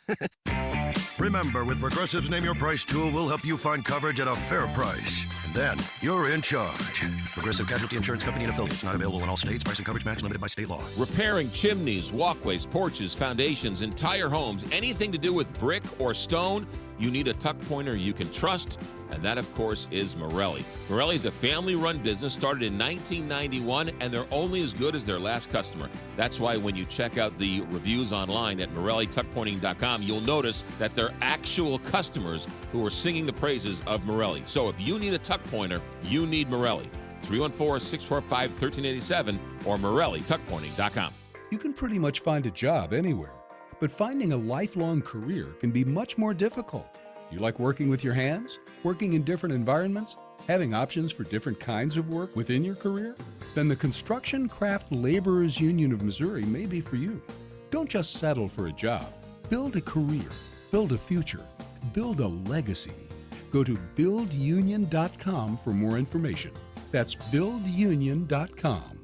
Remember, with Progressive's Name Your Price tool, we'll help you find coverage at a fair price. And then you're in charge. Progressive Casualty Insurance Company and affiliates. Not available in all states. Price and coverage match limited by state law. Repairing chimneys, walkways, porches, foundations, entire homes, anything to do with brick or stone, you need a tuck pointer you can trust, and that, of course, is Morelli. Morelli is a family-run business started in 1991, and they're only as good as their last customer. That's why when you check out the reviews online at MorelliTuckPointing.com, you'll notice that they're actual customers who are singing the praises of Morelli. So if you need a tuck pointer, you need Morelli. 314-645-1387 or MorelliTuckPointing.com. You can pretty much find a job anywhere, but finding a lifelong career can be much more difficult. You like working with your hands? Working in different environments? Having options for different kinds of work within your career? Then the Construction Craft Laborers Union of Missouri may be for you. Don't just settle for a job. Build a career. Build a future. Build a legacy. Go to buildunion.com for more information. That's buildunion.com.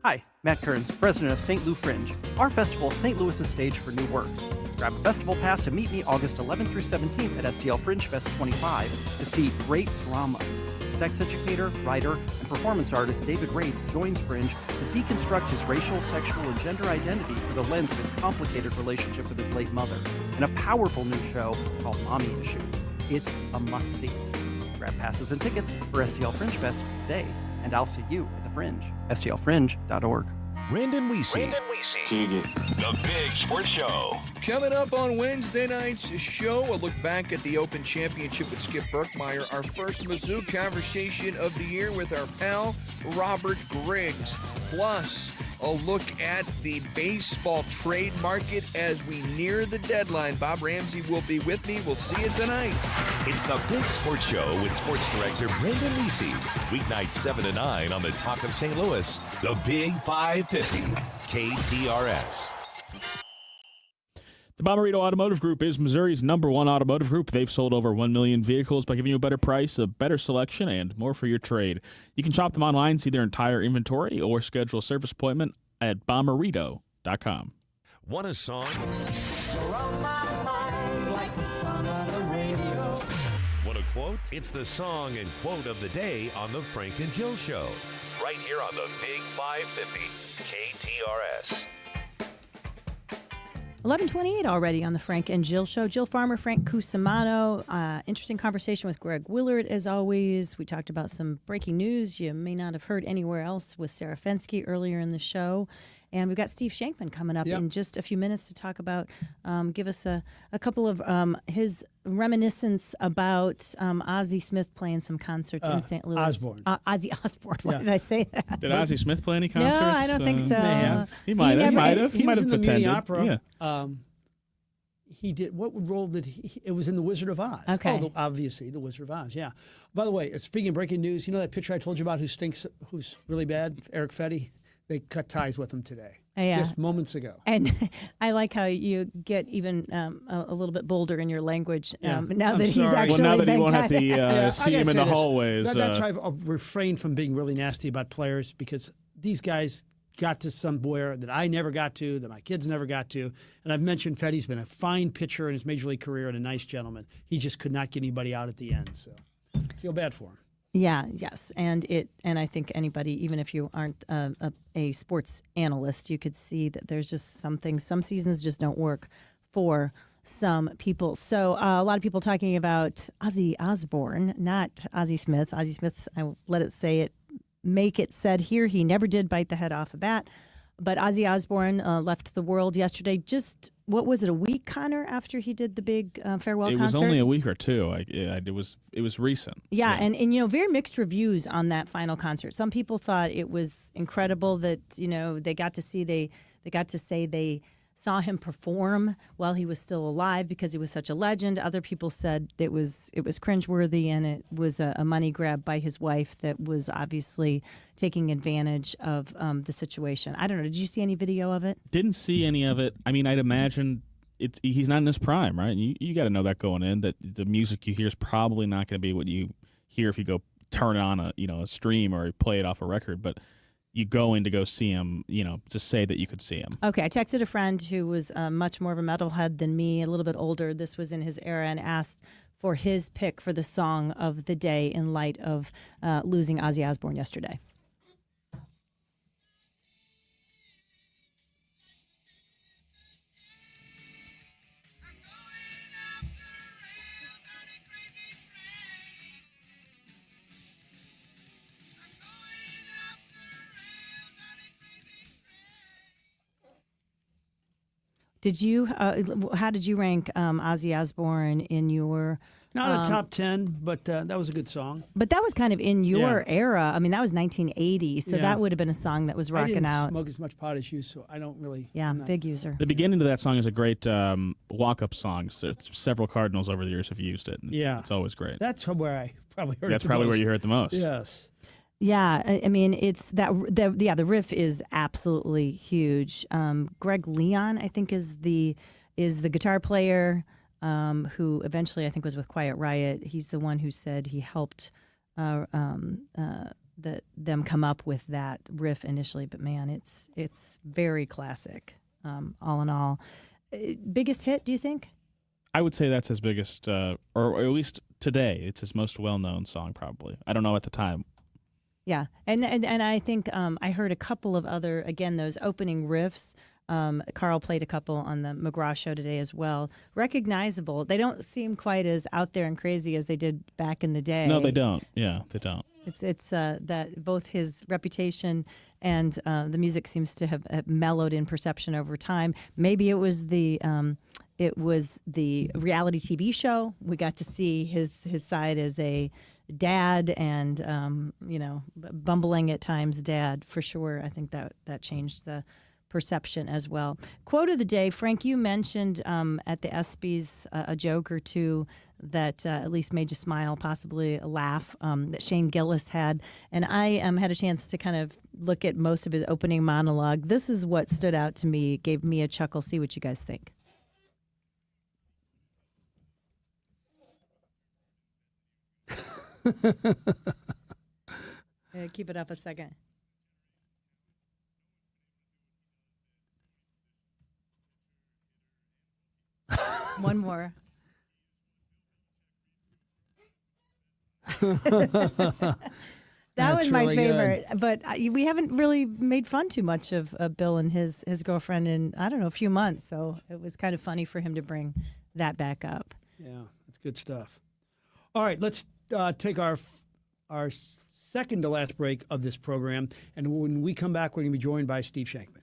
Hi, Matt Kearns, president of St. Lou Fringe. Our festival is St. Louis's stage for new works. Grab a festival pass and meet me August 11th through 17th at STL Fringe Fest 25 to see great dramas. Sex educator, writer, and performance artist David Wraith joins Fringe to deconstruct his racial, sexual, and gender identity through the lens of his complicated relationship with his late mother in a powerful new show called Mommy Issues. It's a must-see. Grab passes and tickets for STL Fringe Fest today, and I'll see you at the Fringe, stlfringe.org. Brandon Weesey. The Big Sports Show. Coming up on Wednesday night's show, a look back at the Open Championship with Skip Berkmeyer, our first Mizzou conversation of the year with our pal, Robert Griggs. Plus, a look at the baseball trade market as we near the deadline. Bob Ramsey will be with me. We'll see you tonight. It's the Big Sports Show with sports director Brandon Weesey. Weeknights 7 to 9 on the Talk of St. Louis, the Big 550, KTRS. The Bommarito Automotive Group is Missouri's #1 automotive group. They've sold over 1 million vehicles by giving you a better price, a better selection, and more for your trade. You can shop them online, see their entire inventory, or schedule a service appointment at bommarito.com. Want a song? Want a quote? It's the song and quote of the day on the Frank and Jill Show. Right here on the Big 550, KTRS. 11:28 already on the Frank and Jill Show. Jill Farmer, Frank Cusimano. Interesting conversation with Greg Willard, as always. We talked about some breaking news you may not have heard anywhere else with Sarah Fensky earlier in the show. And we've got Steve Shankman coming up in just a few minutes to talk about, give us a couple of his reminiscence about Ozzie Smith playing some concerts in St. Louis. Ozzy Osbourne. Why did I say that? Did Ozzie Smith play any concerts? No, I don't think so. He might have. He was in the attended. mini opera. Yeah. He did. What role did he? It was in The Wizard of Oz. Okay. Oh, obviously, The Wizard of Oz, yeah. By the way, speaking of breaking news, you know that pitcher I told you about who stinks, who's really bad, Eric Fetty? They cut ties with him today, just moments ago. And I like how you get even a little bit bolder in your language now that he's actually now that he won't have cut. to see him in the hallways. That's why I've refrained from being really nasty about players, because these guys got to somewhere that I never got to, that my kids never got to. And I've mentioned Fetty's been a fine pitcher in his major league career and a nice gentleman. He just could not get anybody out at the end. So I feel bad for him. Yeah, yes. And I think anybody, even if you aren't a sports analyst, you could see that there's just some things, some seasons just don't work for some people. So a lot of people talking about Ozzy Osbourne, not Ozzie Smith. Ozzie Smith, I let it say it, make it said here, he never did bite the head off a bat. But Ozzy Osbourne left the world yesterday. Just, what was it, a week, Connor, after he did the big farewell concert? It was only a week or two. It was recent. Yeah, and you know, very mixed reviews on that final concert. Some people thought it was incredible that, you know, they got to say they saw him perform while he was still alive because he was such a legend. Other people said it was cringeworthy and it was a money grab by his wife that was obviously taking advantage of the situation. I don't know. Did you see any video of it? Didn't see any of it. I mean, I'd imagine he's not in his prime, right? You got to know that going in, that the music you hear is probably not going to be what you hear if you go turn on a stream or play it off a record, but you go in to go see him, to say that you could see him. Okay, I texted a friend who was much more of a metalhead than me, a little bit older. This was in his era, and asked for his pick for the song of the day in light of losing Ozzy Osbourne yesterday. Did you? How did you rank Ozzy Osbourne in your? Not a top 10, but that was a good song. But that was kind of in your era. I mean, that was 1980, so that would have been a song that was rocking out. I didn't smoke as much pot as you, so I don't really. Yeah, big user. The beginning of that song is a great walk-up song. So several Cardinals over the years have used it. Yeah, it's always great. That's where I probably heard. That's probably where you heard it the most. Yes. Yeah, I mean, it's the riff is absolutely huge. Greg Leon, I think, is the guitar player. Who eventually I think was with Quiet Riot. He's the one who said he helped them come up with that riff initially. But man, it's very classic. All in all, biggest hit? Do you think? I would say that's his biggest, or at least today, it's his most well-known song. Probably. I don't know at the time. Yeah, and I think I heard a couple of other, again, those opening riffs. Carl played a couple on the McGraw show today as well. Recognizable. They don't seem quite as out there and crazy as they did back in the day. No, they don't. Yeah, they don't. It's that both his reputation and the music seems to have mellowed in perception over time. Maybe it was the reality TV show. We got to see his side as a dad and bumbling at times dad for sure. I think that changed the perception as well. Quote of the day, Frank, you mentioned at the ESPYs a joke or two that at least made you smile, possibly a laugh, that Shane Gillis had. And I had a chance to kind of look at most of his opening monologue. This is what stood out to me, gave me a chuckle. See what you guys think. Yeah, keep it up a second. One more. That was my really favorite, good. But we haven't really made fun too much of Bill and his girlfriend in, I don't know, a few months. So it was kind of funny for him to bring that back up. Yeah, that's good stuff. All right, let's take our second to last break of this program. And when we come back, we're going to be joined by Steve Shankman.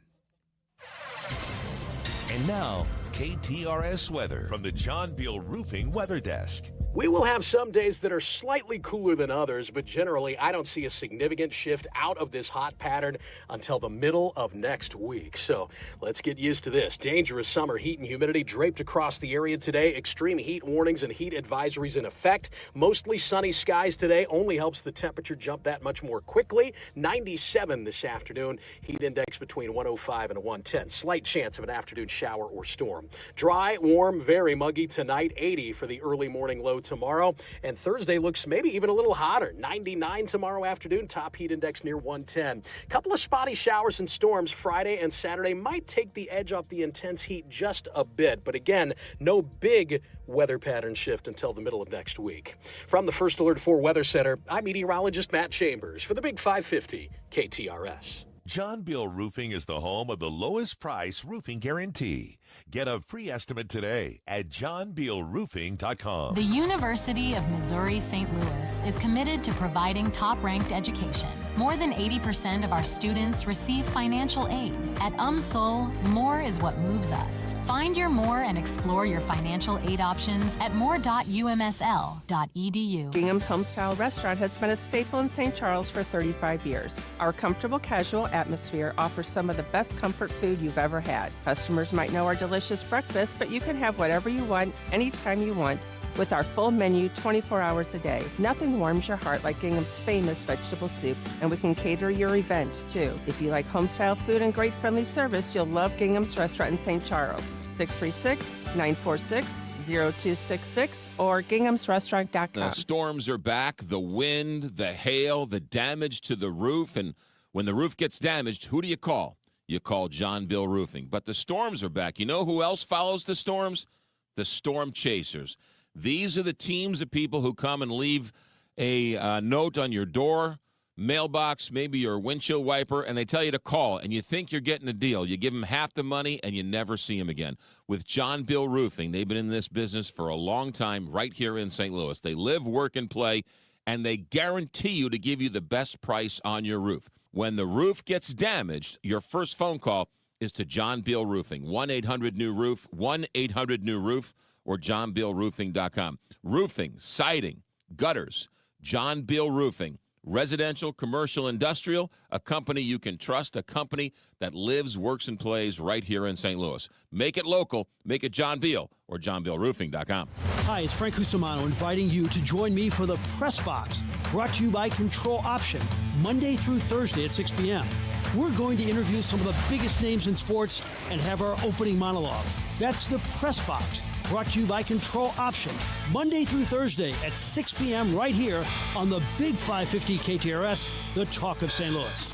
And now, KTRS weather from the John Beal Roofing Weather Desk. We will have some days that are slightly cooler than others, but generally I don't see a significant shift out of this hot pattern until the middle of next week. So let's get used to this. Dangerous summer heat and humidity draped across the area today. Extreme heat warnings and heat advisories in effect. Mostly sunny skies today only helps the temperature jump that much more quickly. 97 this afternoon. Heat index between 105 and a 110. Slight chance of an afternoon shower or storm. Dry, warm, very muggy tonight. 80 for the early morning low tomorrow, and Thursday looks maybe even a little hotter. 99 tomorrow afternoon, top heat index near 110. Couple of spotty showers and storms Friday and Saturday might take the edge off the intense heat just a bit, but again, no big weather pattern shift until the middle of next week. From the First Alert 4 Weather Center, I'm meteorologist Matt Chambers for the Big 550 KTRS. John Beal Roofing is the home of the lowest price roofing guarantee. Get a free estimate today at johnbealroofing.com. The University of Missouri-St. Louis is committed to providing top-ranked education. More than 80% of our students receive financial aid. At UMSL, more is what moves us. Find your more and explore your financial aid options at more.umsl.edu. Gingham's Homestyle Restaurant has been a staple in St. Charles for 35 years. Our comfortable, casual atmosphere offers some of the best comfort food you've ever had. Customers might know our delicious breakfast, but you can have whatever you want, anytime you want, with our full menu 24 hours a day. Nothing warms your heart like Gingham's famous vegetable soup, and we can cater your event, too. If you like home-style food and great friendly service, you'll love Gingham's Restaurant in St. Charles. 636-946-0266 or ginghamsrestaurant.com. The storms are back, the wind, the hail, the damage to the roof, and when the roof gets damaged, who do you call? You call John Beal Roofing. But the storms are back. You know who else follows the storms? The storm chasers. These are the teams of people who come and leave a note on your door, mailbox, maybe your windshield wiper, and they tell you to call, and you think you're getting a deal. You give them half the money, and you never see them again. With John Beal Roofing, they've been in this business for a long time right here in St. Louis. They live, work, and play, and they guarantee you to give you the best price on your roof. When the roof gets damaged, your first phone call is to John Beal Roofing. 1-800-NEW-ROOF, 1-800-NEW-ROOF, or johnbealroofing.com. Roofing, siding, gutters, John Beal Roofing. Residential, commercial, industrial, a company you can trust, a company that lives, works, and plays right here in St. Louis. Make it local. Make it John Beal or johnbealroofing.com. Hi, it's Frank Cusimano inviting you to join me for the Press Box, brought to you by Control Option, Monday through Thursday at 6 p.m. We're going to interview some of the biggest names in sports and have our opening monologue. That's the Press Box, brought to you by Control Option, Monday through Thursday at 6 p.m. right here on the Big 550 KTRS, the talk of St. Louis.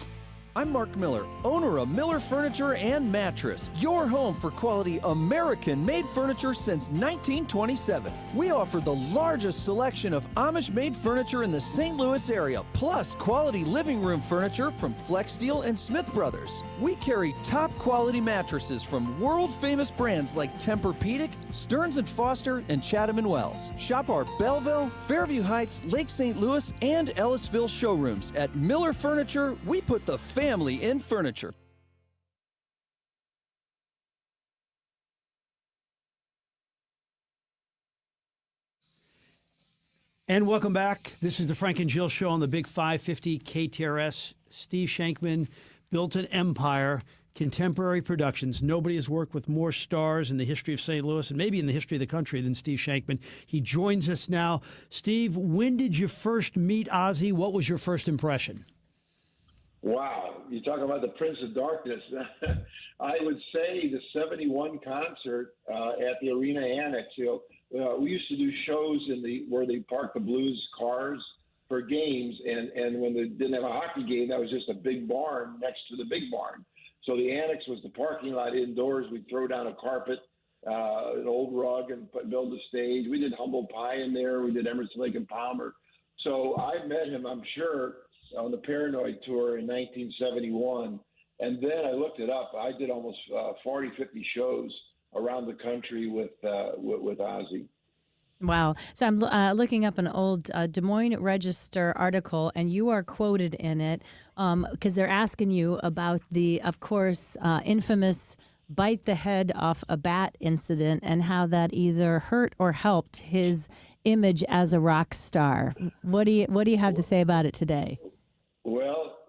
I'm Mark Miller, owner of Miller Furniture and Mattress, your home for quality American-made furniture since 1927. We offer the largest selection of Amish-made furniture in the St. Louis area, plus quality living room furniture from Flex Steel and Smith Brothers. We carry top-quality mattresses from world-famous brands like Tempur-Pedic, Stearns & Foster, and Chatham & Wells. Shop our Belleville, Fairview Heights, Lake St. Louis, and Ellisville showrooms. At Miller Furniture, we put the family in furniture. And welcome back. This is the Frank and Jill Show on the Big 550 KTRS. Steve Shankman built an empire, Contemporary Productions. Nobody has worked with more stars in the history of St. Louis and maybe in the history of the country than Steve Shankman. He joins us now. Steve, when did you first meet Ozzy? What was your first impression? Wow, you talk about the Prince of Darkness. I would say the '71 concert at the Arena Annex. We used to do shows where they parked the Blues cars for games, and when they didn't have a hockey game, that was just a big barn next to the big barn. So the Annex was the parking lot indoors. We'd throw down a carpet, an old rug, and build a stage. We did Humble Pie in there. We did Emerson, Lake and Palmer. So I met him, I'm sure, on the Paranoid tour in 1971. And then I looked it up. I did almost 40, 50 shows around the country with Ozzy. Wow. So I'm looking up an old Des Moines Register article, and you are quoted in it because they're asking you about the, of course, infamous bite the head off a bat incident and how that either hurt or helped his image as a rock star. What do you have to say about it today? Well,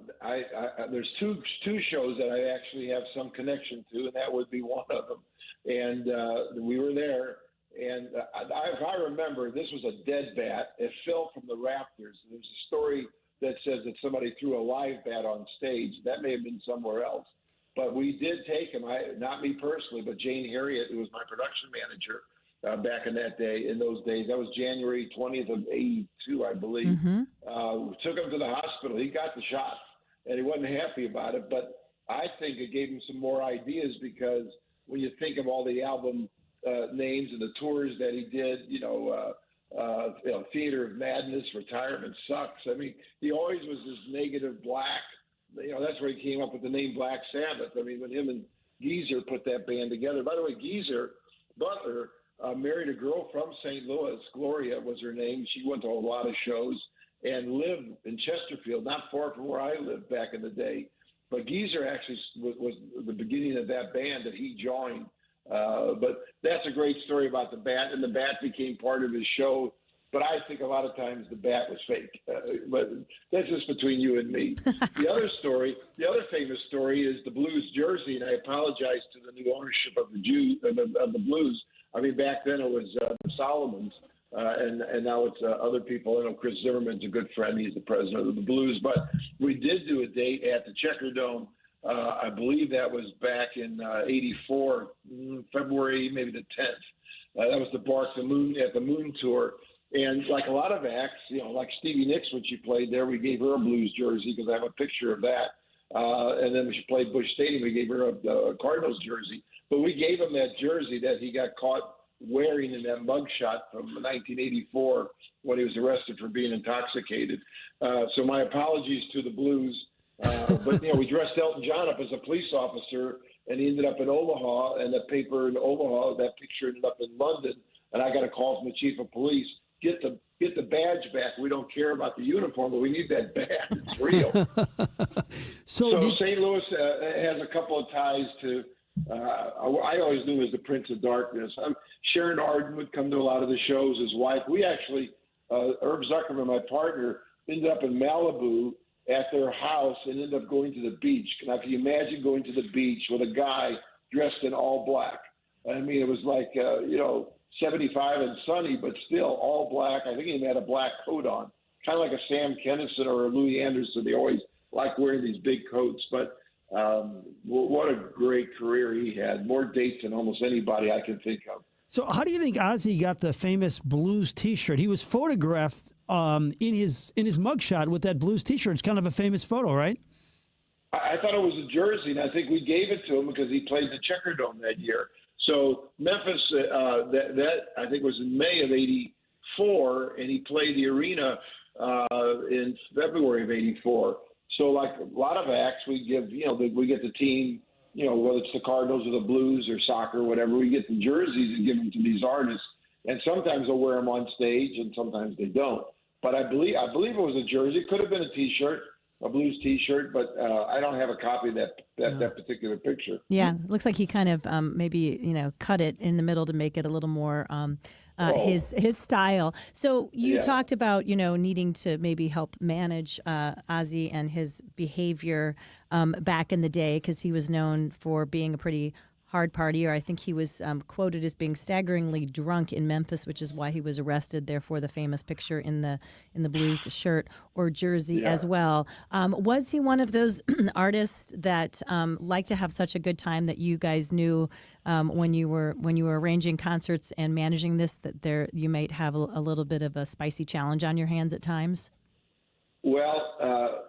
there's two shows that I actually have some connection to, and that would be one of them. And we were there, and if I remember, this was a dead bat. It fell from the rafters. There's a story that says that somebody threw a live bat on stage. That may have been somewhere else. But we did take him, not me personally, but Jane Harriet, who was my production manager back in those days. That was January 20th of 82, I believe. Mm-hmm. Took him to the hospital. He got the shot, and he wasn't happy about it. But I think it gave him some more ideas because when you think of all the album names and the tours that he did, Theater of Madness, Retirement Sucks. I mean, he always was this negative black. That's where he came up with the name Black Sabbath. I mean, when him and Geezer put that band together. By the way, Geezer Butler married a girl from St. Louis. Gloria was her name. She went to a lot of shows and lived in Chesterfield, not far from where I lived back in the day. But Geezer actually was the beginning of that band that he joined. But that's a great story about the bat, and the bat became part of his show. But I think a lot of times the bat was fake. But that's just between you and me. The other famous story is the Blues jersey, and I apologize to the new ownership of the Blues. I mean, back then it was Solomon's, and now it's other people. I know Chris Zimmerman's a good friend. He's the president of the Blues. But we did do a date at the Checker Dome. I believe that was back in '84, February, maybe the 10th. That was the Bark the Moon at the Moon Tour. And like a lot of acts, like Stevie Nicks, when she played there, we gave her a Blues jersey because I have a picture of that. And then when she played Busch Stadium, we gave her a Cardinals jersey. But we gave him that jersey that he got caught wearing in that mugshot from 1984 when he was arrested for being intoxicated. So my apologies to the Blues. But, we dressed Elton John up as a police officer, and he ended up in Omaha, and the paper in Omaha, that picture ended up in London, and I got a call from the chief of police. get the badge back. We don't care about the uniform, but we need that badge. It's real. So St. Louis has a couple of ties to. I always knew as the Prince of Darkness. Sharon Arden would come to a lot of the shows. His wife. We actually, Herb Zuckerman, my partner, ended up in Malibu at their house and ended up going to the beach. Now, can you imagine going to the beach with a guy dressed in all black? I mean, it was like, 75 and sunny, but still all black. I think he had a black coat on, kind of like a Sam Kinison or a Louis Anderson. They always like wearing these big coats. But what a great career he had. More dates than almost anybody I can think of. So how do you think Ozzy got the famous blues T-shirt? He was photographed in his mugshot with that blues T-shirt. It's kind of a famous photo, right? I thought it was a jersey, and I think we gave it to him because he played the Checkerdome that year. So Memphis, that I think was in May of '84, and he played the arena in February of '84. So like a lot of acts, we give, we get the team, whether it's the Cardinals or the Blues or soccer, whatever, we get the jerseys and give them to these artists. And sometimes they'll wear them on stage, and sometimes they don't. But I believe it was a jersey. It could have been a T-shirt, a Blues T-shirt, but I don't have a copy of that particular picture. Yeah, it looks like he kind of maybe cut it in the middle to make it a little more his style. So you talked about needing to maybe help manage Ozzy and his behavior back in the day, because he was known for being a pretty hard partier. I think he was quoted as being staggeringly drunk in Memphis, which is why he was arrested. Therefore, the famous picture in the Blues shirt or jersey as well. Was he one of those artists that liked to have such a good time that you guys knew when you were arranging concerts and managing this, that you might have a little bit of a spicy challenge on your hands at times? Well,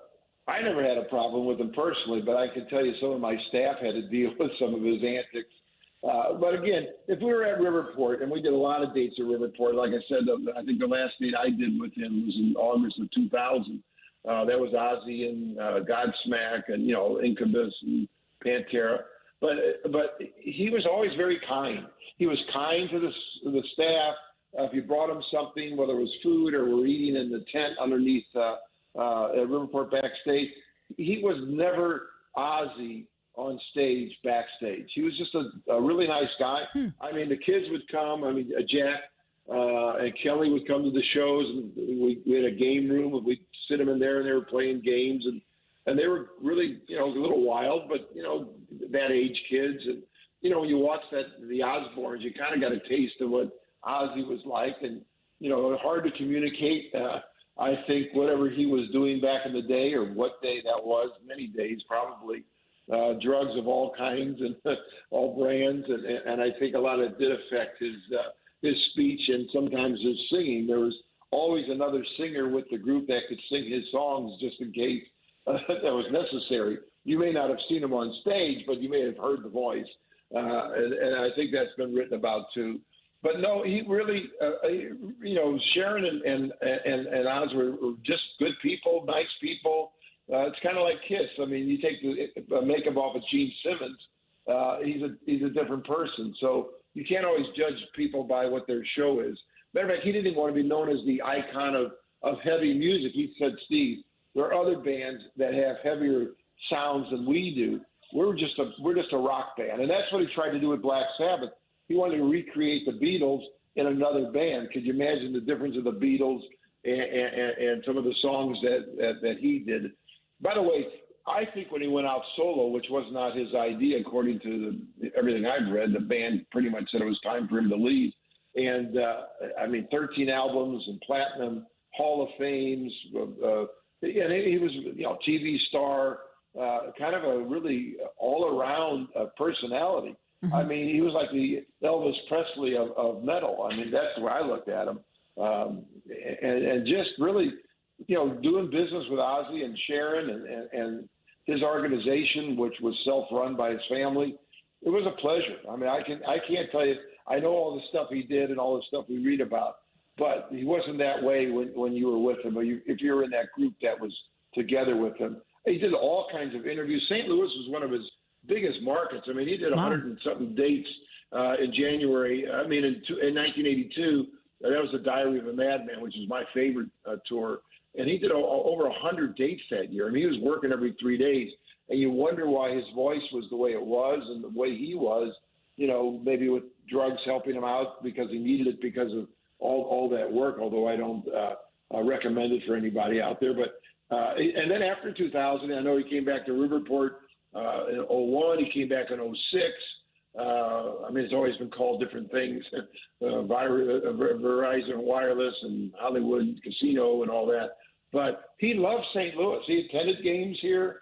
I never had a problem with him personally, but I can tell you some of my staff had to deal with some of his antics. But again, if we were at Riverport, and we did a lot of dates at Riverport, like I said, I think the last date I did with him was in August of 2000. That was Ozzy and Godsmack and, Incubus and Pantera. But he was always very kind. He was kind to the staff. If you brought him something, whether it was food or we're eating in the tent underneath at Riverport backstage, he was never Ozzy on stage backstage. He was just a really nice guy. I mean, the kids would come. I mean, Jack and Kelly would come to the shows, and we had a game room, and we'd sit them in there, and they were playing games, and they were really, a little wild, but, that age kids. And, when you watch the Osbournes, you kind of got a taste of what Ozzy was like, and, hard to communicate. I think whatever he was doing back in the day, or what day that was, many days probably, drugs of all kinds and all brands, and I think a lot of it did affect his speech and sometimes his singing. There was always another singer with the group that could sing his songs just in case that was necessary. You may not have seen him on stage, but you may have heard the voice, and I think that's been written about too. But no, he really, Sharon and Oz were just good people, nice people. It's kind of like Kiss. I mean, you take the makeup off of Gene Simmons, he's a different person. So you can't always judge people by what their show is. Matter of fact, he didn't want to be known as the icon of heavy music. He said, Steve, there are other bands that have heavier sounds than we do. We're just a rock band, and that's what he tried to do with Black Sabbath. He wanted to recreate the Beatles in another band. Could you imagine the difference of the Beatles and some of the songs that he did? By the way, I think when he went out solo, which was not his idea, according to everything I've read, the band pretty much said it was time for him to leave. And 13 albums and platinum, Hall of Fames. And he was, TV star, kind of a really all-around personality. Mm-hmm. I mean, he was like the Elvis Presley of metal. I mean, that's the way I looked at him. And just really, doing business with Ozzy and Sharon and his organization, which was self-run by his family, it was a pleasure. I mean, I can't tell you. I know all the stuff he did and all the stuff we read about, but he wasn't that way when you were with him. Or if you were in that group that was together with him, he did all kinds of interviews. St. Louis was one of his biggest markets. I mean, he did 100 and something dates in January. I mean, in 1982, That was the Diary of a Madman, which is my favorite tour. And he did over 100 dates that year. I mean, he was working every 3 days. And you wonder why his voice was the way it was and the way he was, maybe with drugs helping him out because he needed it because of all that work, although I don't recommend it for anybody out there. But and then after 2000, I know he came back to Riverport in 01. He came back in 06. I mean, it's always been called different things, Verizon Wireless and Hollywood Casino and all that. But he loved St. Louis. He attended games here.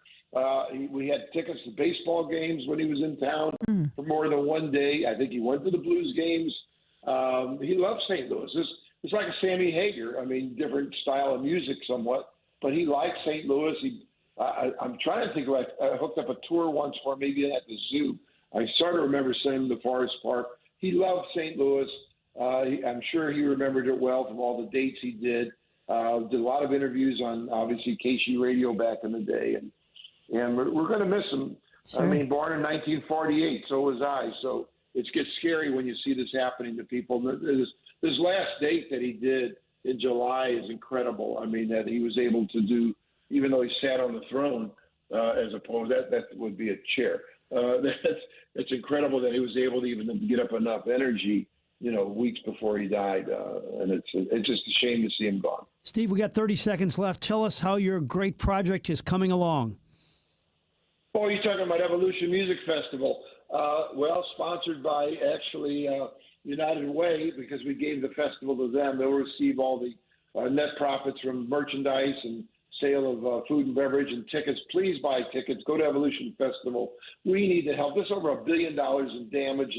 We had tickets to baseball games when he was in town for more than one day. I think he went to the Blues games. He loved St. Louis. It's like a Sammy Hagar. I mean, different style of music somewhat, but he liked St. Louis. I'm trying to think about. I hooked up a tour once for him, maybe at the zoo. I sort of remember sending him to Forest Park. He loved St. Louis. I'm sure he remembered it well from all the dates he did. Did a lot of interviews on, obviously, KC Radio back in the day. And we're going to miss him. Sure. I mean, born in 1948, so was I. So it gets scary when you see this happening to people. This last date that he did in July is incredible. I mean, that he was able to do, even though he sat on the throne, as opposed that would be a chair. That's incredible that he was able to even get up enough energy, weeks before he died. And it's just a shame to see him gone. Steve, we got 30 seconds left. Tell us how your great project is coming along. Oh, you're talking about Evolution Music Festival. Well, sponsored by actually United Way, because we gave the festival to them. They'll receive all the net profits from merchandise and sale of food and beverage and tickets. Please buy tickets. Go to Evolution Festival. We need the help. There's over $1 billion in damage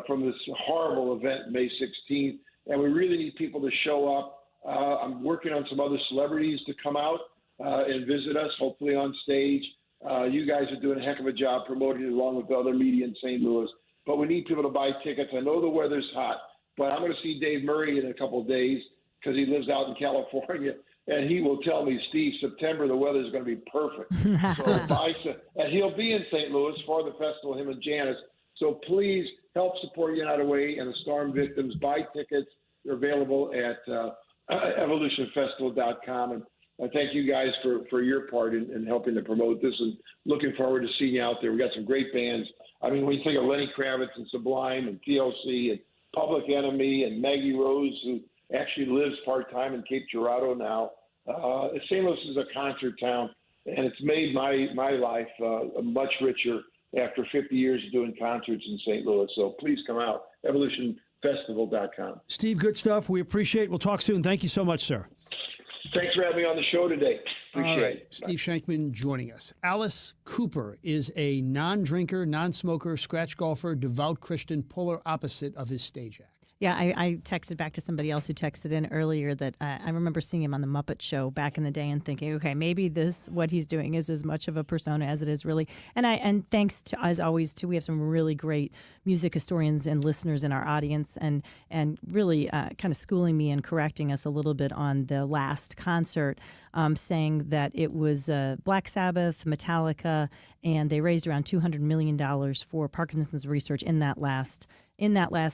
from this horrible event May 16th, and we really need people to show up. I'm working on some other celebrities to come out and visit us, hopefully on stage. You guys are doing a heck of a job promoting it along with the other media in St. Louis. But we need people to buy tickets. I know the weather's hot, but I'm going to see Dave Murray in a couple of days because he lives out in California. And he will tell me, Steve, September, the weather is going to be perfect. And he'll be in St. Louis for the festival, him and Janice. So please help support United Way and the storm victims. Buy tickets. They're available at evolutionfestival.com. And I thank you guys for your part in helping to promote this, and looking forward to seeing you out there. We got some great bands. I mean, when you think of Lenny Kravitz and Sublime and TLC and Public Enemy and Maggie Rose, who actually lives part-time in Cape Girardeau now. St. Louis is a concert town, and it's made my life much richer after 50 years of doing concerts in St. Louis. So please come out, evolutionfestival.com. Steve, good stuff. We appreciate it. We'll talk soon. Thank you so much, sir. Thanks for having me on the show today. Appreciate it. Steve Shankman joining us. Alice Cooper is a non-drinker, non-smoker, scratch golfer, devout Christian, polar opposite of his stage act. Yeah, I texted back to somebody else who texted in earlier that I remember seeing him on the Muppet Show back in the day and thinking, okay, maybe what he's doing is as much of a persona as it is really. And thanks to, as always, we have some really great music historians and listeners in our audience, and really kind of schooling me and correcting us a little bit on the last concert, saying that it was Black Sabbath, Metallica, and they raised around $200 million for Parkinson's research in that last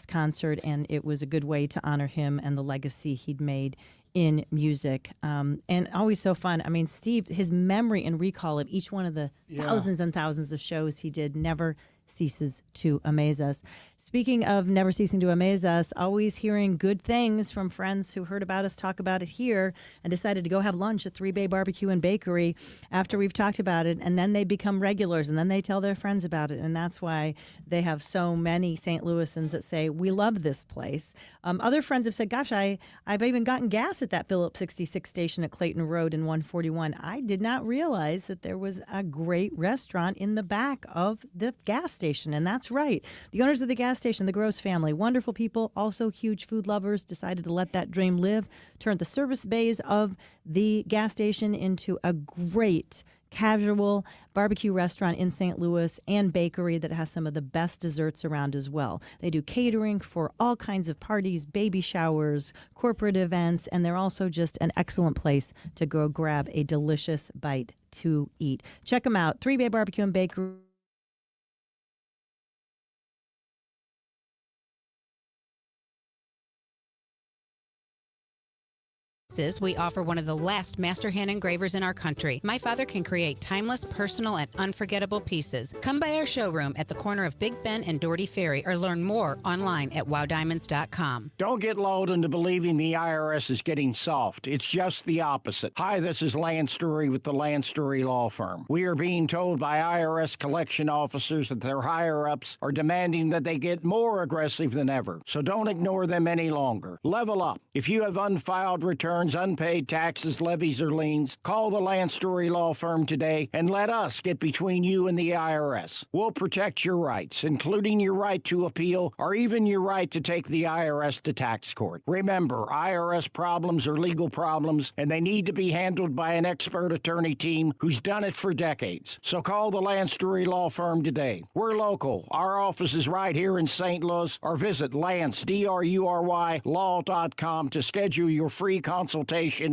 concert, and it was a good way to honor him and the legacy he'd made in music. And always so fun. I mean, Steve, his memory and recall of each one of the thousands and thousands of shows he did never ceases to amaze us. Speaking of never ceasing to amaze us, always hearing good things from friends who heard about us talk about it here and decided to go have lunch at 3 Bay Barbecue and Bakery after we've talked about it, and then they become regulars, and then they tell their friends about it, and that's why they have so many St. Louisans that say, we love this place. Other friends have said, gosh, I've even gotten gas at that Phillips 66 station at Clayton Road in 141. I did not realize that there was a great restaurant in the back of the gas station, and that's right. The owners of the gas station, the Gross family, wonderful people, also huge food lovers, decided to let that dream live, turned the service bays of the gas station into a great casual barbecue restaurant in St. Louis and bakery that has some of the best desserts around as well. They do catering for all kinds of parties, baby showers, corporate events, and they're also just an excellent place to go grab a delicious bite to eat. Check them out, 3 Bay Barbecue and Bakery. We offer one of the last master hand engravers in our country. My father can create timeless, personal, and unforgettable pieces. Come by our showroom at the corner of Big Ben and Doherty Ferry or learn more online at wowdiamonds.com. Don't get lulled into believing the IRS is getting soft. It's just the opposite. Hi, this is Lance Story with the Lance Story Law Firm. We are being told by IRS collection officers that their higher-ups are demanding that they get more aggressive than ever. So don't ignore them any longer. Level up. If you have unfiled returns, unpaid taxes, levies, or liens, call the Lance Story Law Firm today and let us get between you and the IRS. We'll protect your rights, including your right to appeal or even your right to take the IRS to tax court. Remember, IRS problems are legal problems, and they need to be handled by an expert attorney team who's done it for decades. So call the Lance Story Law Firm today. We're local. Our office is right here in St. Louis, or visit Lance, D-R-U-R-Y, law.com to schedule your free consultation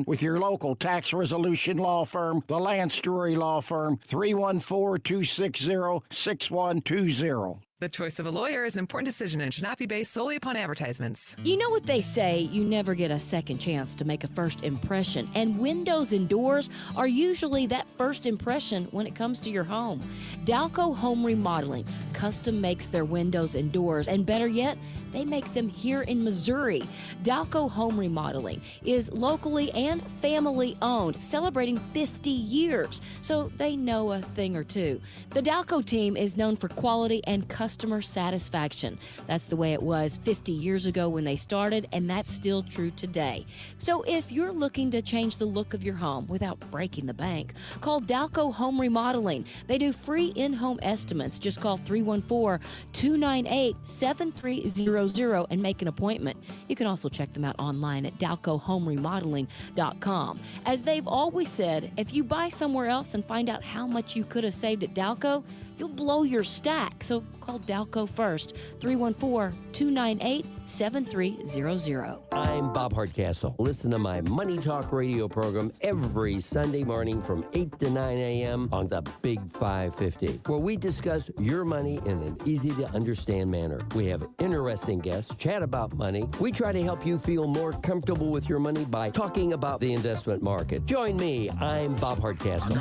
with your local tax resolution law firm, the Lance Story Law Firm, 314-260-6120. The choice of a lawyer is an important decision and should not be based solely upon advertisements. You know what they say, you never get a second chance to make a first impression, and windows and doors are usually that first impression when it comes to your home. Dalco Home Remodeling custom makes their windows and doors, and better yet, they make them here in Missouri. Dalco Home Remodeling is locally and family owned, celebrating 50 years, so they know a thing or two. The Dalco team is known for quality and customer satisfaction. That's the way it was 50 years ago when they started, and that's still true today. So if you're looking to change the look of your home without breaking the bank, call Dalco Home Remodeling. They do free in-home estimates. Just call 314-298-7300 and make an appointment. You can also check them out online at dalcohomeremodeling.com. As they've always said, if you buy somewhere else and find out how much you could have saved at Dalco, you'll blow your stack. So call Dalco first, 314-298-7300. I'm Bob Hardcastle. Listen to my Money Talk radio program every Sunday morning from 8 to 9 a.m. on the Big 550, where we discuss your money in an easy-to-understand manner. We have interesting guests, chat about money. We try to help you feel more comfortable with your money by talking about the investment market. Join me. I'm Bob Hardcastle.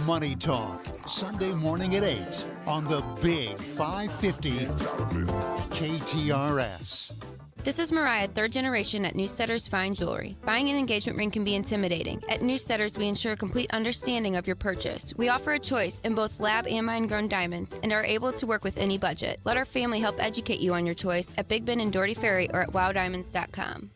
Money Talk, Sunday morning at 8 on the Big 550 KTRS. This is Mariah, third generation at Newsteaders Fine Jewelry. Buying an engagement ring can be intimidating. At Newsteaders, we ensure complete understanding of your purchase. We offer a choice in both lab and mine-grown diamonds and are able to work with any budget. Let our family help educate you on your choice at Big Ben and Doherty Ferry or at wowdiamonds.com.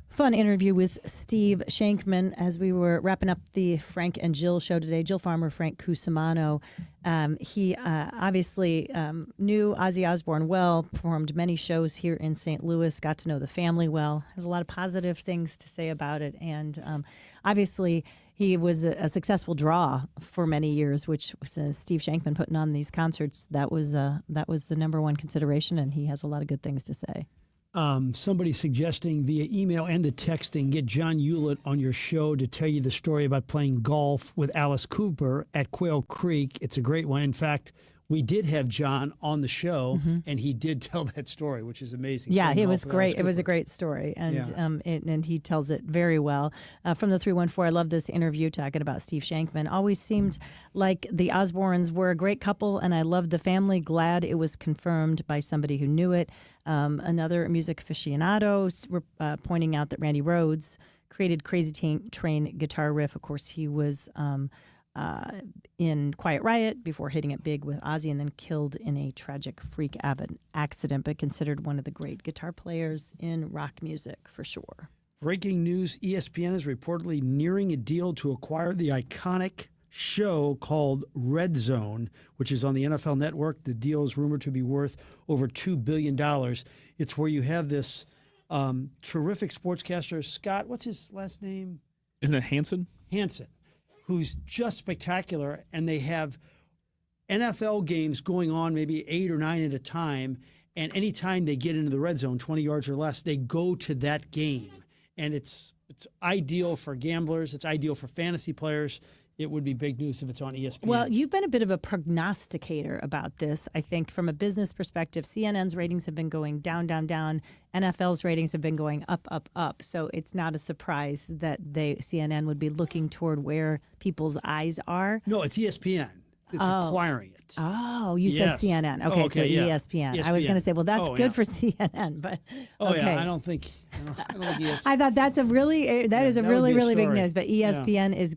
Fun interview with Steve Shankman as we were wrapping up the Frank and Jill show today. Jill Farmer, Frank Cusimano. He obviously knew Ozzy Osbourne well, performed many shows here in St. Louis, got to know the family well, has a lot of positive things to say about it. And obviously, he was a successful draw for many years, which was Steve Shankman putting on these concerts. That was the number one consideration, and he has a lot of good things to say. Somebody suggesting via email and the texting, get John Hewlett on your show to tell you the story about playing golf with Alice Cooper at Quail Creek. It's a great one. In fact, we did have John on the show, and he did tell that story, which is amazing. Yeah, it was great. It was a great story, and yeah. And he tells it very well. From the 314, I love this interview talking about Steve Shankman. Always seemed like the Osbournes were a great couple, and I loved the family. Glad it was confirmed by somebody who knew it. Another music aficionado pointing out that Randy Rhoads created Crazy Train guitar riff. Of course, he was in Quiet Riot before hitting it big with Ozzy, and then killed in a tragic freak accident, but considered one of the great guitar players in rock music for sure. Breaking news, ESPN is reportedly nearing a deal to acquire the iconic show called Red Zone, which is on the NFL Network. The deal is rumored to be worth over $2 billion. It's where you have this terrific sportscaster, Scott, what's his last name? Isn't it Hansen? Hansen, who's just spectacular, and they have NFL games going on maybe 8 or 9 at a time, and anytime they get into the red zone, 20 yards or less, they go to that game. And it's ideal for gamblers. It's ideal for fantasy players. it would be big news if it's on ESPN. Well, you've been a bit of a prognosticator about this. I think from a business perspective, CNN's ratings have been going down, down, down. NFL's ratings have been going up, up, up. So it's not a surprise that CNN would be looking toward where people's eyes are. No, it's ESPN. It's acquiring it. Oh, you said CNN. Okay, Oh, so ESPN. I was going to say, well, that's good for CNN, but okay. Yeah, I don't think ESPN. I thought that's a really is a that really would be a really big story. news, but ESPN is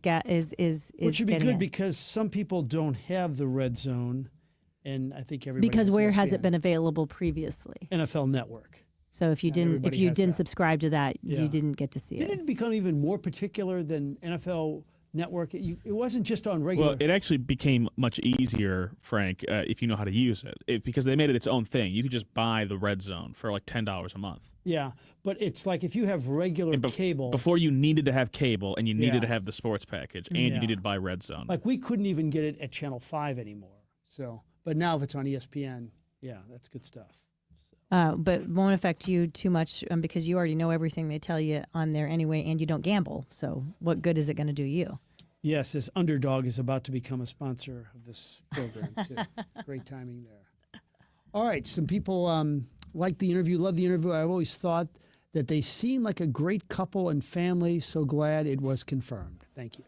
Which should be getting good it. because some people don't have the red zone, and I think everybody Because has where has ESPN. it been available previously? NFL Network. So if you didn't subscribe to that, Yeah. you didn't get to see it. Didn't it become even more particular than NFL Network? It wasn't just on regular. Well, it actually became much easier, Frank, if you know how to use it, because they made it its own thing. You could just buy the red zone for like $10 a month. Yeah, but it's like if you have regular cable. Before you needed to have cable and you needed Yeah. to have the sports package and Yeah. you needed to buy red zone. Like we couldn't even get it at Channel 5 anymore. So, but now if it's on ESPN, yeah, that's good stuff. But it won't affect you too much because you already know everything they tell you on there anyway, and you don't gamble. So what good is it going to do you? Yes, this Underdog is about to become a sponsor of this program, too. Great timing there. All right, some people like the interview, love the interview. I've always thought that they seem like a great couple and family, so glad it was confirmed. Thank you.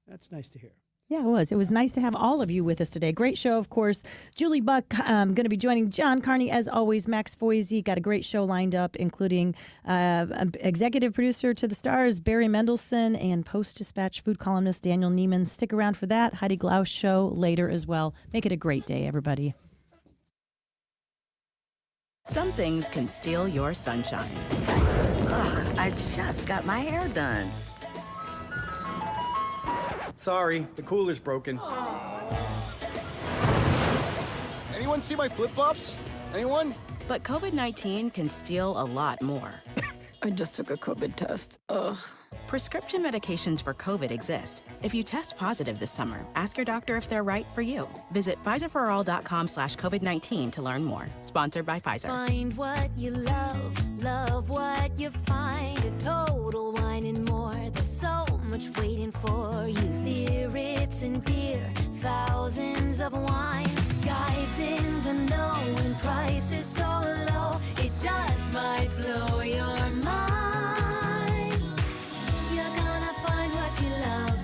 That's nice to hear. Yeah, it was. It was nice to have all of you with us today. Great show, of course. Julie Buck going to be joining John Carney, as always. Max Foisey got a great show lined up, including executive producer to the stars, Barry Mendelson, and Post-Dispatch food columnist Daniel Neiman. Stick around for that. Heidi Glausch show later as well. Make it a great day, everybody. Some things can steal your sunshine. Ugh, I just got my hair done. Sorry, the cooler's broken. Anyone see my flip-flops? Anyone? But COVID-19 can steal a lot more. I just took a COVID test. Ugh. Prescription medications for COVID exist. If you test positive this summer, ask your doctor if they're right for you. Visit PfizerForAll.com/COVID-19 to learn more. Sponsored by Pfizer. Find what you love, love what you find. A Total Wine and More. There's so much waiting for you. Spirits and beer, thousands of wines. Guides in the know and prices so low. It just might blow your mind. You're gonna find what you love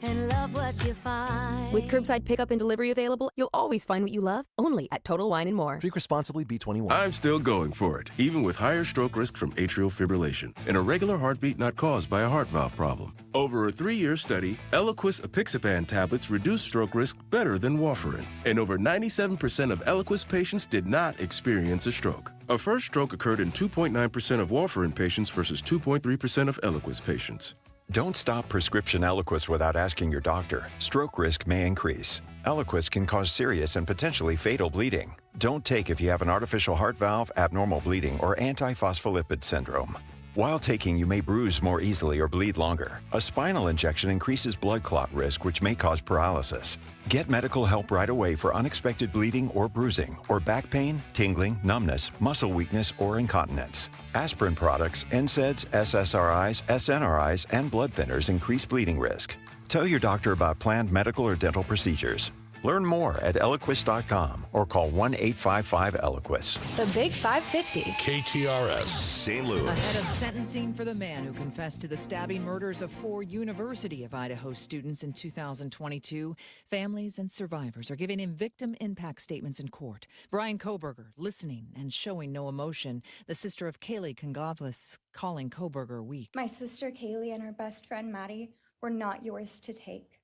and love what you find. With curbside pickup and delivery available, you'll always find what you love, only at Total Wine & More. Drink responsibly, B21. I'm still going for it, even with higher stroke risk from atrial fibrillation and a regular heartbeat not caused by a heart valve problem. Over a 3-year study, Eliquis apixaban tablets reduced stroke risk better than warfarin, and over 97% of Eliquis patients did not experience a stroke. A first stroke occurred in 2.9% of warfarin patients versus 2.3% of Eliquis patients. Don't stop prescription Eliquis without asking your doctor. Stroke risk may increase. Eliquis can cause serious and potentially fatal bleeding. Don't take if you have an artificial heart valve, abnormal bleeding, or antiphospholipid syndrome. While taking, you may bruise more easily or bleed longer. A spinal injection increases blood clot risk, which may cause paralysis. Get medical help right away for unexpected bleeding or bruising, or back pain, tingling, numbness, muscle weakness, or incontinence. Aspirin products, NSAIDs, SSRIs, SNRIs, and blood thinners increase bleeding risk. Tell your doctor about planned medical or dental procedures. Learn more at Eliquis.com or call 1-855-ELIQUIS. The Big 550. KTRS St. Louis. Ahead of sentencing for the man who confessed to the stabbing murders of 4 University of Idaho students in 2022, families and survivors are giving him victim impact statements in court. Brian Koberger listening and showing no emotion. The sister of Kaylee Kongavlis calling Koberger weak. My sister Kaylee and her best friend Maddie were not yours to take.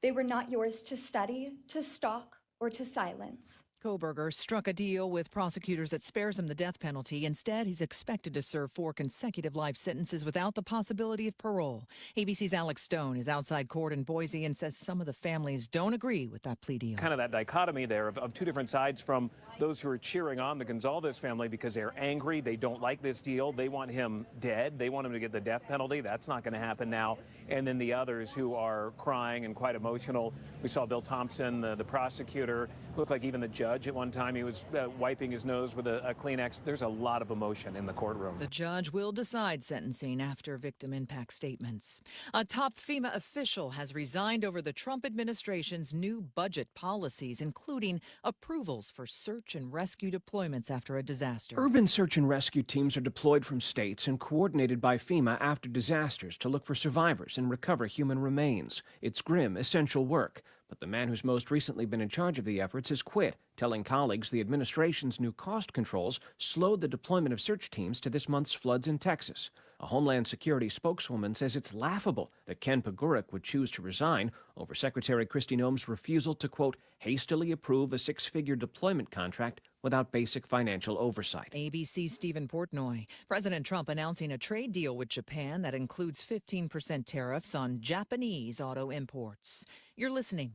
They were not yours to study, to stalk, or to silence. Koberger struck a deal with prosecutors that spares him the death penalty. Instead, he's expected to serve 4 consecutive life sentences without the possibility of parole. ABC's Alex Stone is outside court in Boise and says some of the families don't agree with that plea deal. Kind of that dichotomy there of two different sides, from those who are cheering on the Gonzalez family because they're angry, they don't like this deal, they want him dead, they want him to get the death penalty. That's not going to happen now. And then the others who are crying and quite emotional. We saw Bill Thompson, the prosecutor, looked like even the judge judge. At one time, he was wiping his nose with a Kleenex. There's a lot of emotion in the courtroom. The judge will decide sentencing after victim impact statements. A top FEMA official has resigned over the Trump administration's new budget policies, including approvals for search and rescue deployments after a disaster. Urban search and rescue teams are deployed from states and coordinated by FEMA after disasters to look for survivors and recover human remains. It's grim, essential work. But the man who's most recently been in charge of the efforts has quit, telling colleagues the administration's new cost controls slowed the deployment of search teams to this month's floods in Texas. A Homeland Security spokeswoman says it's laughable that Ken Pagurek would choose to resign over Secretary Kristi Noem's refusal to, quote, hastily approve a six-figure deployment contract without basic financial oversight. ABC's Stephen Portnoy. President Trump announcing a trade deal with Japan that includes 15% tariffs on Japanese auto imports. You're listening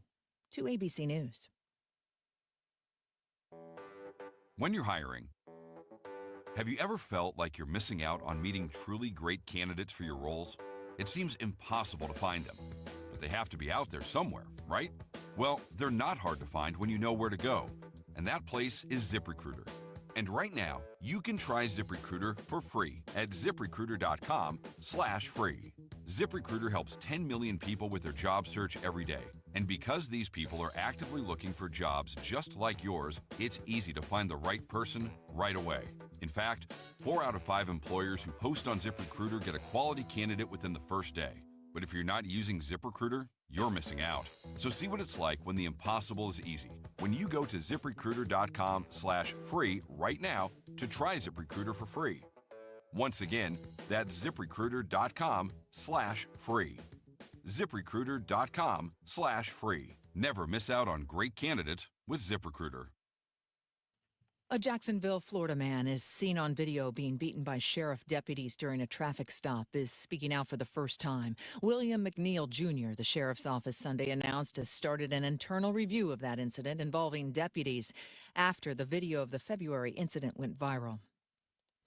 to ABC News. When you're hiring, have you ever felt like you're missing out on meeting truly great candidates for your roles? It seems impossible to find them, but they have to be out there somewhere, right? Well, they're not hard to find when you know where to go, and that place is ZipRecruiter. And right now, you can try ZipRecruiter for free at ZipRecruiter.com/free. ZipRecruiter helps 10 million people with their job search every day. And because these people are actively looking for jobs just like yours, it's easy to find the right person right away. In fact, 4 out of 5 employers who post on ZipRecruiter get a quality candidate within the first day. But if you're not using ZipRecruiter, you're missing out. So see what it's like when the impossible is easy. When you go to ZipRecruiter.com/free right now to try ZipRecruiter for free. Once again, that's ZipRecruiter.com/free. ZipRecruiter.com/free. Never miss out on great candidates with ZipRecruiter. A Jacksonville, Florida man is seen on video being beaten by sheriff deputies during a traffic stop is speaking out for the first time. William McNeil Jr., the sheriff's office Sunday announced has started an internal review of that incident involving deputies after the video of the February incident went viral.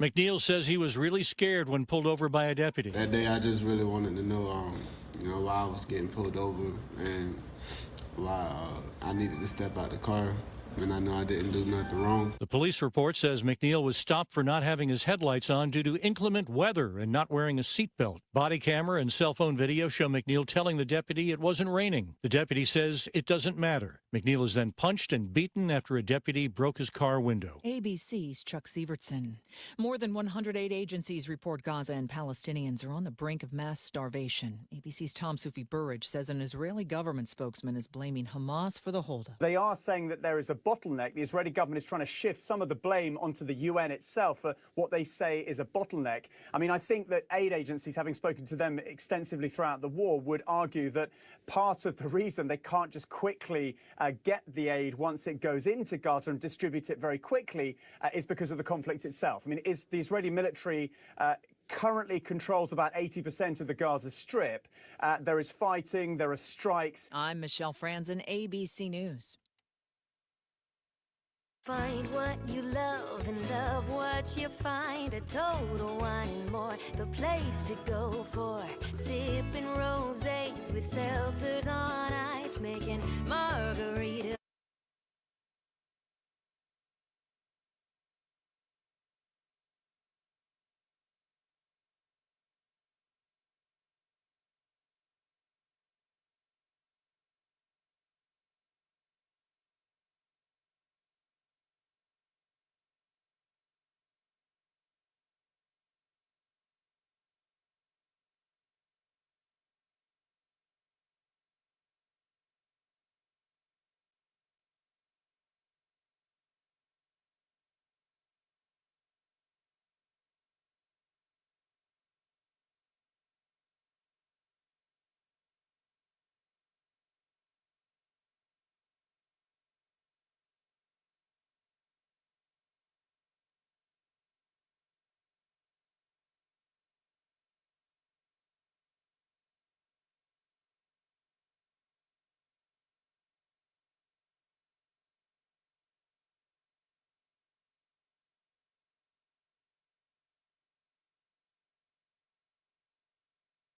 McNeil says he was really scared when pulled over by a deputy. That day I just really wanted to know, why I was getting pulled over and why I needed to step out the car. And I know I didn't do nothing wrong. The police report says McNeil was stopped for not having his headlights on due to inclement weather and not wearing a seatbelt. Body camera and cell phone video show McNeil telling the deputy it wasn't raining. The deputy says it doesn't matter. McNeil is then punched and beaten after a deputy broke his car window. ABC's Chuck Sievertson. More than 108 agencies report Gaza and Palestinians are on the brink of mass starvation. ABC's Tom Sufi Burridge says an Israeli government spokesman is blaming Hamas for the holdup. They are saying that there is a bottleneck. The Israeli government is trying to shift some of the blame onto the UN itself for what they say is a bottleneck. I mean, I think that aid agencies, having spoken to them extensively throughout the war, would argue that part of the reason they can't just quickly get the aid once it goes into Gaza and distribute it very quickly is because of the conflict itself. I mean, the Israeli military currently controls about 80% of the Gaza Strip. There is fighting, there are strikes. I'm Michelle Franzen, ABC News. Find what you love and love what you find. A Total Wine and More, the place to go for sipping rosés with seltzers on ice, making margarita.